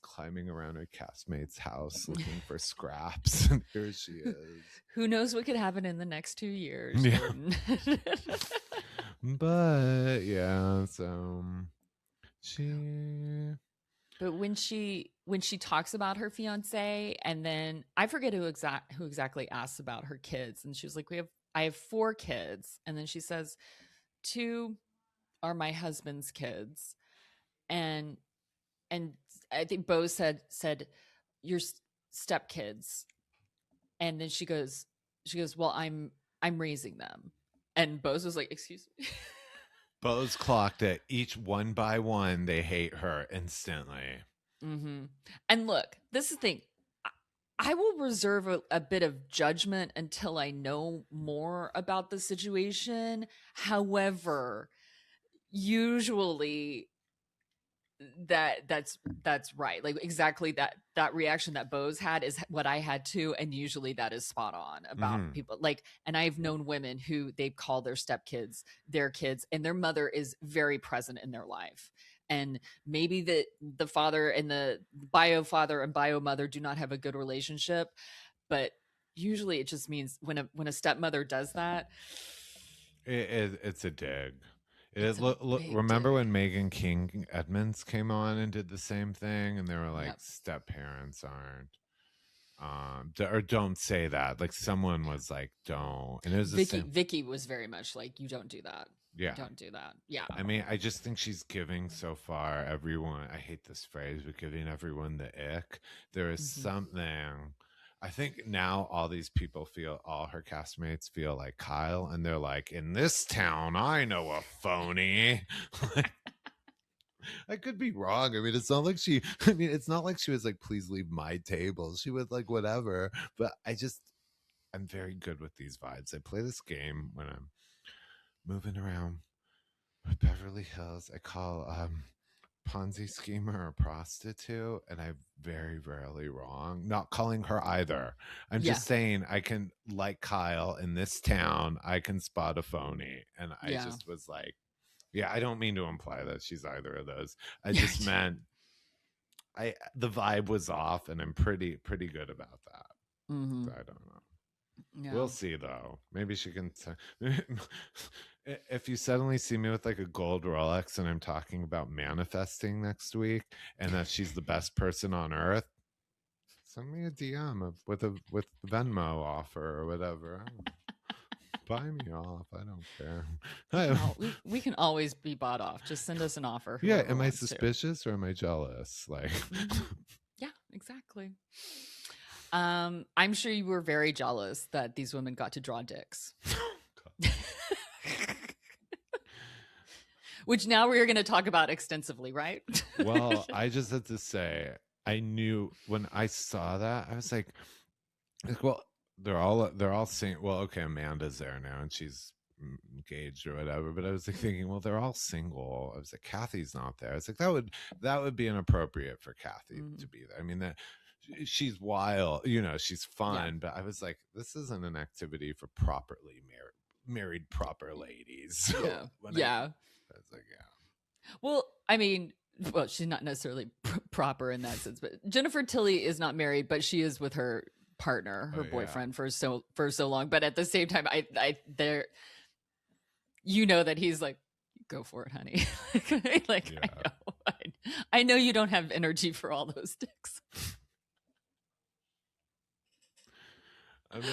climbing around her castmate's house looking for scraps, and here she is. Who knows what could happen in the next 2 years? Yeah. But yeah, so she. But when she talks about her fiance, and then I forget who exactly asks about her kids, and she was like, I have 4 kids, and then she says 2 are my husband's kids, and I think Bo said your stepkids, and then she goes, well, I'm raising them, and Bo's was like, excuse me. Bo's clocked it. Each one by one, they hate her instantly. Mm-hmm. And look, this is the thing. I will reserve a bit of judgment until I know more about the situation. However, usually that's right. Like, exactly that reaction that Bo's had is what I had too, and usually that is spot on about people. Like, and I've known women who they call their stepkids their kids, and their mother is very present in their life. And maybe the father and the bio father and bio mother do not have a good relationship, but usually it just means when a stepmother does that, it's a dig. Remember when Megan King Edmonds came on and did the same thing, and they were like, step parents aren't or don't say that. Like, someone was like, don't. And it was Vicky was very much like, you don't do that. Yeah. Don't do that. Yeah. I mean, I just think she's giving so far everyone, I hate this phrase, but giving everyone the ick. There is something, I think now all these people all her castmates feel like Kyle, and they're like, in this town, I know a phony. I could be wrong. I mean, it's not like she was like, please leave my table. She was like, whatever. But I'm very good with these vibes. I play this game when I'm moving around with Beverly Hills. I call Ponzi schemer or prostitute, and I'm very rarely wrong. Not calling her either. I'm just saying I can, like Kyle, in this town, I can spot a phony. And I just was like, I don't mean to imply that she's either of those. I just meant the vibe was off, and I'm pretty good about that. So I don't know. Yeah. We'll see though. Maybe she can. If you suddenly see me with like a gold Rolex and I'm talking about manifesting next week, and that she's the best person on earth, send me a DM with the Venmo offer or whatever. Buy me off. I don't care. We can always be bought off. Just send us an offer. Yeah. Am I suspicious or am I jealous? Like, yeah, exactly. I'm sure you were very jealous that these women got to draw dicks. Which now we're going to talk about extensively, right? Well, I just had to say, I knew when I saw that, I was like, well, they're all saying, well, okay, Amanda's there now and she's engaged or whatever, but I was like thinking, well, they're all single. I was like, Kathy's not there. I was like, that would be inappropriate for Kathy to be there. I mean, that she's wild, she's fun, but I was like, this isn't an activity for properly married proper ladies. Yeah. I was like, yeah. Well, I mean, she's not necessarily proper in that sense, but Jennifer Tilly is not married, but she is with her partner, her boyfriend for so long. But at the same time, that he's like, go for it, honey. Like, yeah. I know you don't have energy for all those dicks. I mean,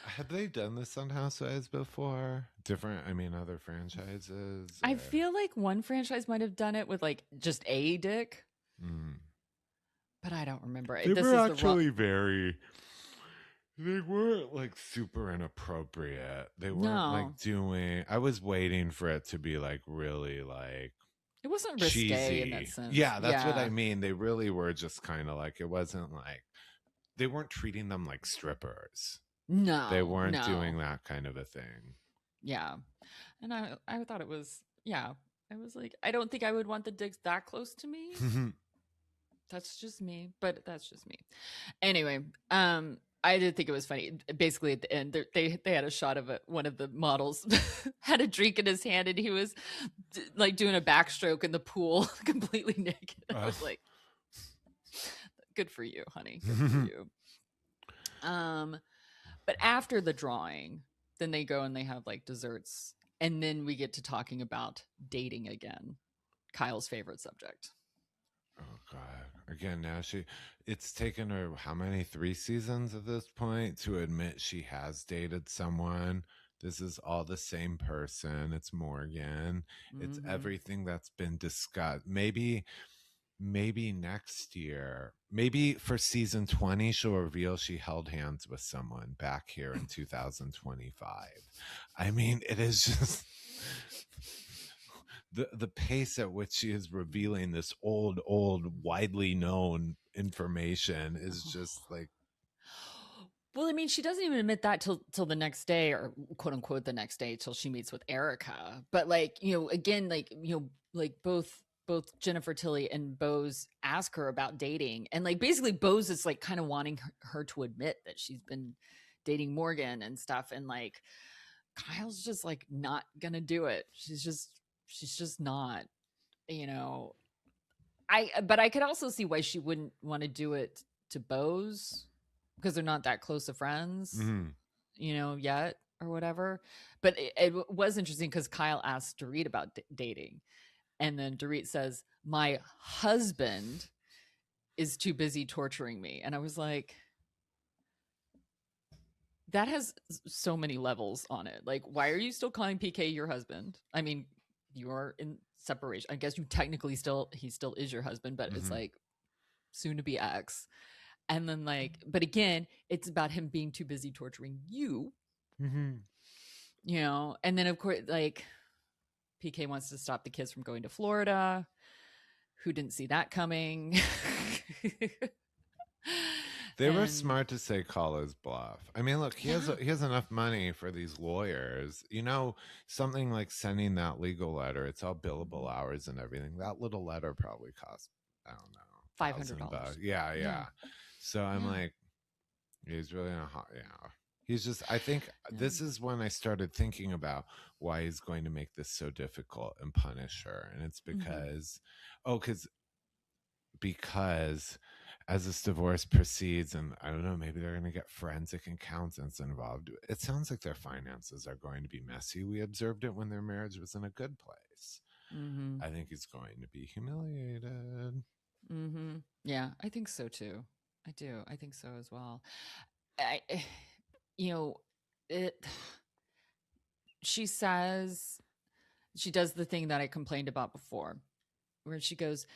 have they done this on Housewives before? Other franchises? Or? I feel like one franchise might have done it with like just a dick. But I don't remember. They were actually they weren't like super inappropriate. They weren't like doing, I was waiting for it to be like really like, it wasn't risque cheesy in that sense. Yeah, that's what I mean. They really were just kind of like, it wasn't like, they weren't treating them like strippers. No, they weren't doing that kind of a thing. Yeah. And I thought it was, I was like, I don't think I would want the dicks that close to me. That's just me, but that's just me. Anyway, I did think it was funny. Basically, at the end, they had a shot of one of the models had a drink in his hand, and he was like doing a backstroke in the pool, completely naked. I was like, "Good for you, honey. Good for you." But after the drawing, then they go and they have like desserts, and then we get to talking about dating again, Kyle's favorite subject. Oh God! Again, now it's taken her how many 3 seasons at this point to admit she has dated someone. This is all the same person. It's Morgan. It's everything that's been discussed. Maybe next year, maybe for season 20, she'll reveal she held hands with someone back here in 2025. I mean, it is just the pace at which she is revealing this old, widely known information is just like. Well, I mean, she doesn't even admit that till the next day, or quote unquote the next day, till she meets with Erica. But like, again, like, like both Jennifer Tilly and Bose ask her about dating, and like basically Bose is like kind of wanting her to admit that she's been dating Morgan and stuff, and like Kyle's just like not gonna do it. She's just not, but I could also see why she wouldn't want to do it to Bose, because they're not that close of friends, yet or whatever. But it was interesting because Kyle asked Dorit about dating, and then Dorit says, "My husband is too busy torturing me." And I was like, that has so many levels on it. Like, why are you still calling PK your husband? I mean, you're in separation. I guess he still is your husband, but it's like soon to be ex. And then like, but again, it's about him being too busy torturing you, and then of course, like PK wants to stop the kids from going to Florida. Who didn't see that coming? They were smart to say call his bluff. I mean, look, he has enough money for these lawyers. Something like sending that legal letter, it's all billable hours and everything. That little letter probably cost, I don't know, $500. Yeah. So I'm like, he's really in a hot, He's just, I think this is when I started thinking about why he's going to make this so difficult and punish her. And it's because, because as this divorce proceeds, and I don't know, maybe they're going to get forensic accountants involved. It sounds like their finances are going to be messy. We observed it when their marriage was in a good place. Mm-hmm. I think he's going to be humiliated. Mm-hmm. Yeah, I think so too. I do. I think so as well. You know, it. She says she does the thing that I complained about before, where she goes,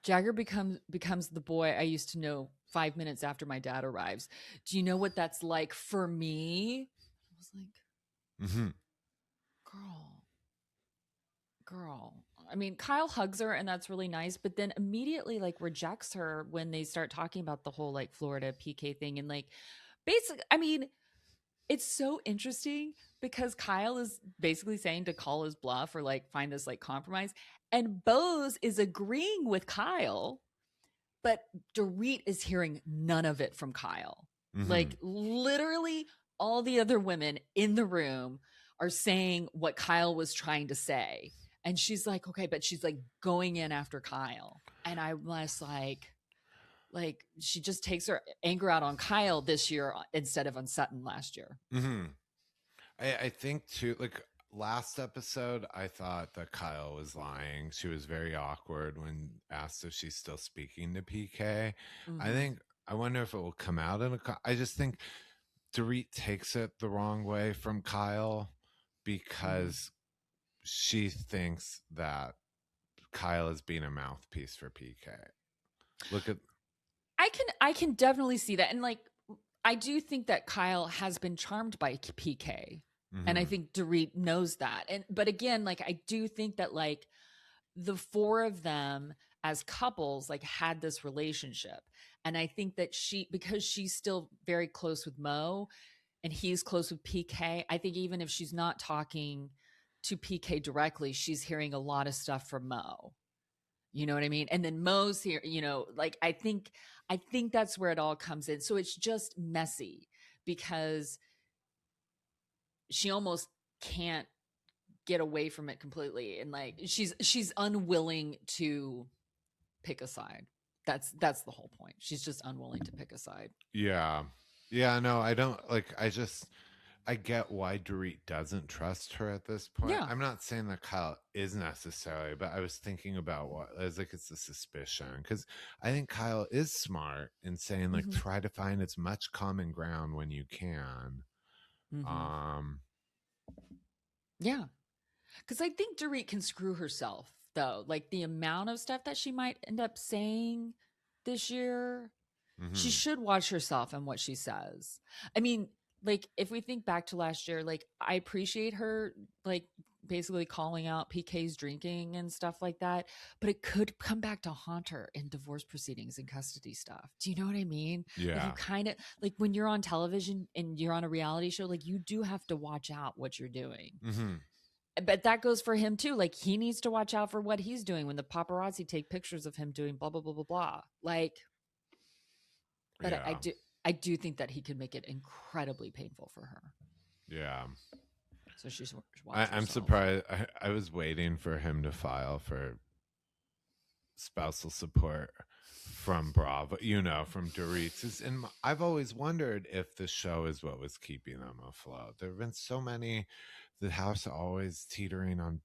Jagger becomes the boy I used to know 5 minutes after my dad arrives. Do you know what that's like for me? I was like, Mm-hmm. girl. I mean, Kyle hugs her and that's really nice, but then immediately like rejects her when they start talking about the whole like Florida PK thing. And like, basically, I mean, it's so interesting because Kyle is basically saying to call his bluff or like find this like compromise. And Bose is agreeing with Kyle, but Dorit is hearing none of it from Kyle. Mm-hmm. Like literally all the other women in the room are saying what Kyle was trying to say. And she's like, okay, but she's like going in after Kyle. And I was like she just takes her anger out on Kyle this year instead of on Sutton last year. Mm-hmm. I think too, like last episode, I thought that Kyle was lying. She was very awkward when asked if she's still speaking to PK. Mm-hmm. I wonder if it will come out I just think Dorit takes it the wrong way from Kyle because she thinks that Kyle is being a mouthpiece for PK. Look at, I can definitely see that. And like, I do think that Kyle has been charmed by PK. And I think Dorit knows that. But again, like, I do think that like the four of them as couples, like had this relationship. And I think that because she's still very close with Mo and he's close with PK, I think even if she's not talking to PK directly, she's hearing a lot of stuff from Mo. You know what I mean? And then Mo's here, you know, like I think that's where it all comes in. So it's just messy because she almost can't get away from it completely. And like she's unwilling to pick a side. That's the whole point. She's just unwilling to pick a side. Yeah. No, I don't I get why Dorit doesn't trust her at this point. Yeah. I'm not saying that Kyle is necessary, but I was thinking about I was like, it's a suspicion because I think Kyle is smart in saying like, try to find as much common ground when you can. Yeah. Because I think Dorit can screw herself though. Like the amount of stuff that she might end up saying this year, she should watch herself and what she says. I mean, like if we think back to last year, like I appreciate her like basically calling out PK's drinking and stuff like that, but it could come back to haunt her in divorce proceedings and custody stuff. Do you know what I mean? Yeah. Like you kind of like when you're on television and you're on a reality show, like you do have to watch out what you're doing. But that goes for him too. Like he needs to watch out for what he's doing when the paparazzi take pictures of him doing blah, blah, blah, blah, blah. Like, but yeah. I do think that he could make it incredibly painful for her. Yeah. So she's I'm surprised. I was waiting for him to file for spousal support from Bravo, from Dorit. And I've always wondered if the show is what was keeping them afloat. There have been so many, the house always teetering on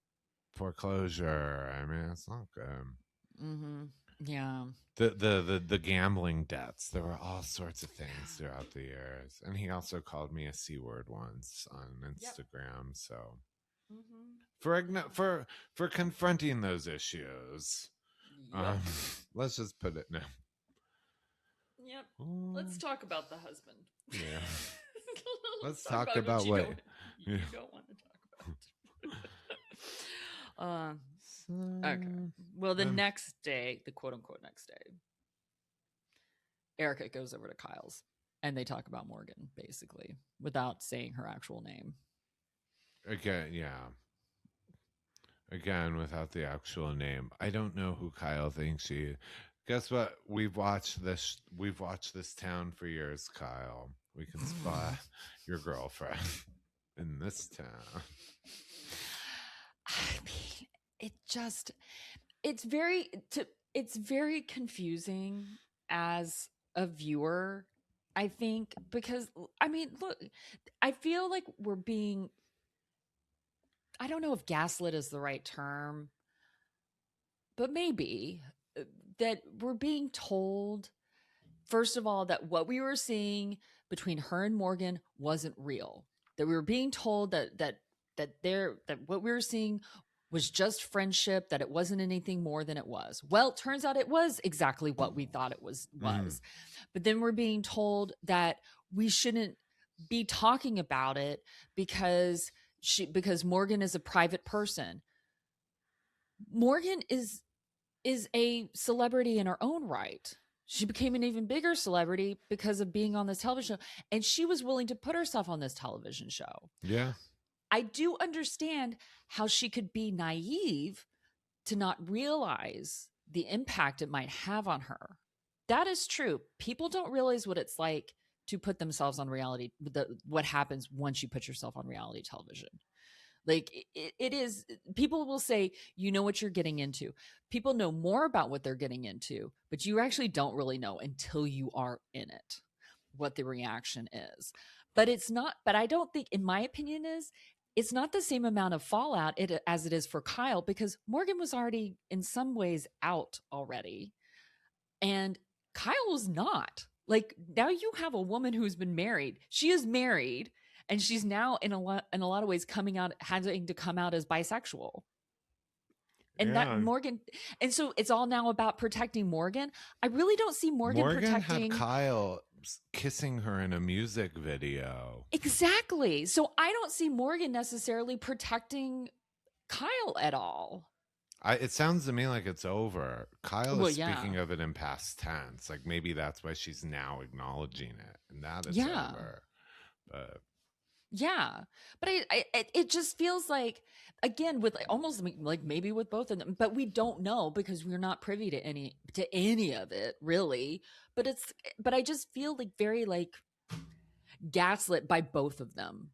foreclosure. I mean, it's not good. Yeah. The gambling debts. There were all sorts of things throughout the years. And he also called me a C word once on Instagram. Yep. So for confronting those issues, let's just put it now. Yep. Let's talk about the husband. Yeah. Let's talk about what you don't want to talk about. Okay. Well, the next day, the quote unquote next day, Erica goes over to Kyle's and they talk about Morgan basically without saying her actual name. Again, without the actual name. I don't know who Kyle thinks she. Guess what? We've watched this town for years, Kyle. We can spot your girlfriend in this town. I mean, it's very confusing as a viewer, I think, because I mean, look, I feel like we're being, I don't know if gaslit is the right term, but maybe that we're being told, first of all, that what we were seeing between her and Morgan wasn't real. That we were being told that what we were seeing was just friendship, that it wasn't anything more than it was. Well, it turns out it was exactly what we thought it was. But then we're being told that we shouldn't be talking about it because Morgan is a private person. Morgan is a celebrity in her own right. She became an even bigger celebrity because of being on this television show, and she was willing to put herself on this television show. Yeah. I do understand how she could be naive to not realize the impact it might have on her. That is true. People don't realize what it's like to put themselves on reality, what happens once you put yourself on reality television. Like it is, people will say, you know what you're getting into. People know more about what they're getting into, but you actually don't really know until you are in it, what the reaction is. But it's not, but I don't think, in my opinion, it's not the same amount of fallout as it is for Kyle, because Morgan was already in some ways out already. And Kyle was not. Like, now you have a woman who's been married. She is married. And she's now in a lot of ways having to come out as bisexual. And that Morgan, and so it's all now about protecting Morgan. I really don't see Morgan protecting had Kyle kissing her in a music video. Exactly. So I don't see Morgan necessarily protecting Kyle at all. It sounds to me like it's over. Kyle is speaking of it in past tense. Like maybe that's why she's now acknowledging it, and that it's over. But yeah, but it just feels like, again, with almost like maybe with both of them, but we don't know because we're not privy to any of it really. But I just feel like very like gaslit by both of them.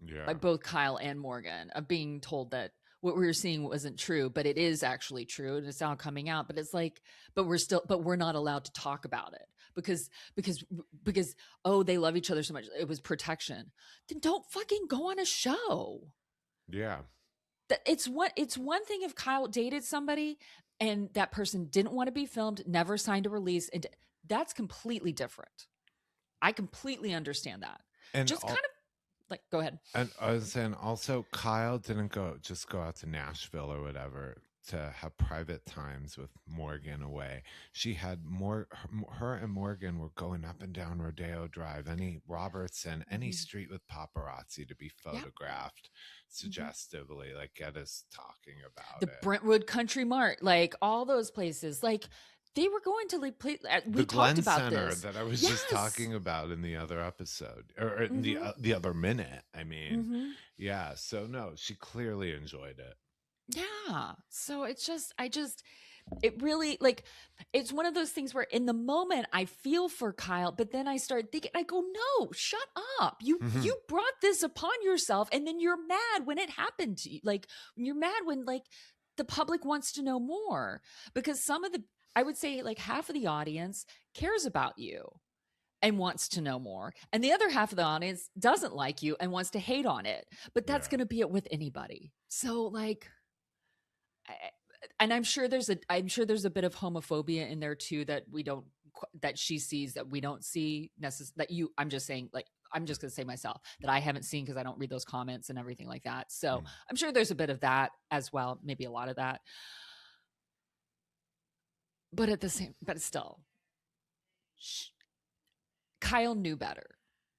Yeah, by both Kyle and Morgan, of being told that what we were seeing wasn't true, but it is actually true, and it's now coming out. But it's like, but we're not allowed to talk about it because oh, they love each other so much. It was protection. Then don't fucking go on a show. Yeah. It's one thing if Kyle dated somebody and that person didn't want to be filmed, never signed a release, and that's completely different. I completely understand that. And just kind of like, go ahead. And I was saying also, Kyle didn't go out to Nashville or whatever to have private times with Morgan away. She had her and Morgan were going up and down Rodeo Drive, any Robertson, any street with paparazzi to be photographed suggestively, like get us talking about the Brentwood Country Mart, like all those places, like they were going to like play. We talked about Center this that I was just talking about in the other episode, or in the other minute. I mean, yeah. So no, she clearly enjoyed it. Yeah. So it's just, it really, like, it's one of those things where in the moment I feel for Kyle, but then I start thinking, I go, no, shut up. You brought this upon yourself, and then you're mad when it happened to you. Like, you're mad when like the public wants to know more, because I would say like half of the audience cares about you and wants to know more, and the other half of the audience doesn't like you and wants to hate on it. But that's going to be it with anybody. So like, and I'm sure there's a bit of homophobia in there too that she sees that we don't see necessarily. I'm just saying, like, I'm just going to say myself that I haven't seen because I don't read those comments and everything like that. So I'm sure there's a bit of that as well, maybe a lot of that. But still, Kyle knew better.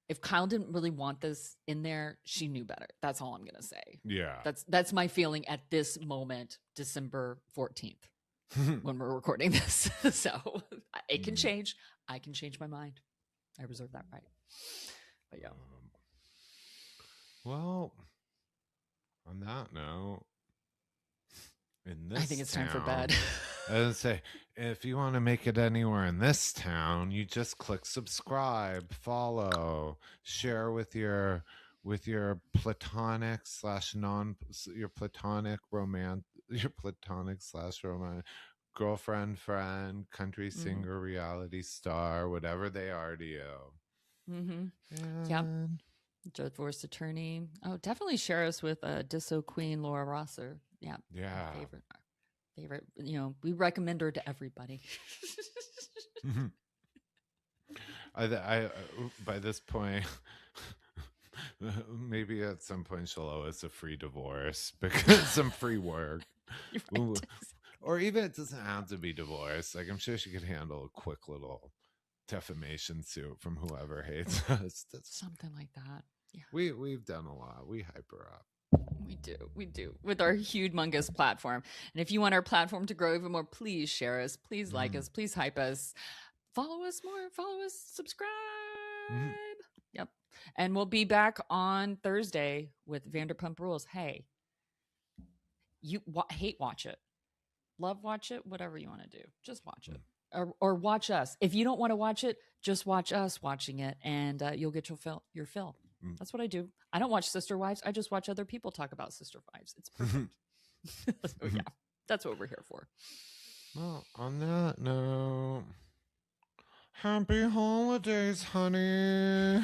If Kyle didn't really want this in there, she knew better. That's all I'm going to say. Yeah. That's my feeling at this moment, December 14th, when we're recording this. So it can change. I can change my mind. I reserve that right. But yeah. Well, on that note, I think it's time for bed. I was say, if you want to make it anywhere in this town, you just click subscribe, follow, share with your platonic / non your platonic slash romantic girlfriend, friend, country singer, reality star, whatever they are to you. Yep. Divorce attorney. Oh, definitely share us with Disso Queen Laura Rosser. Yeah. Yeah. Favorite. You know, we recommend her to everybody. I by this point, maybe at some point she'll owe us a free divorce because some free work. Right. Or even it doesn't have to be divorce. Like I'm sure she could handle a quick little defamation suit from whoever hates us. That's something like that. Yeah. We've done a lot. We hype her up. We do with our humongous platform. And if you want our platform to grow even more, please share us, please like us, please hype us, follow us more, subscribe. Yep. And we'll be back on Thursday with Vanderpump Rules. Hey, you hate watch it, love watch it, whatever you want to do, just watch it. Or watch us. If you don't want to watch it, just watch us watching it, and you'll get your fill. That's what I do. I don't watch Sister Wives. I just watch other people talk about Sister Wives. It's perfect. So yeah, that's what we're here for. Well, on that note, happy holidays, honey.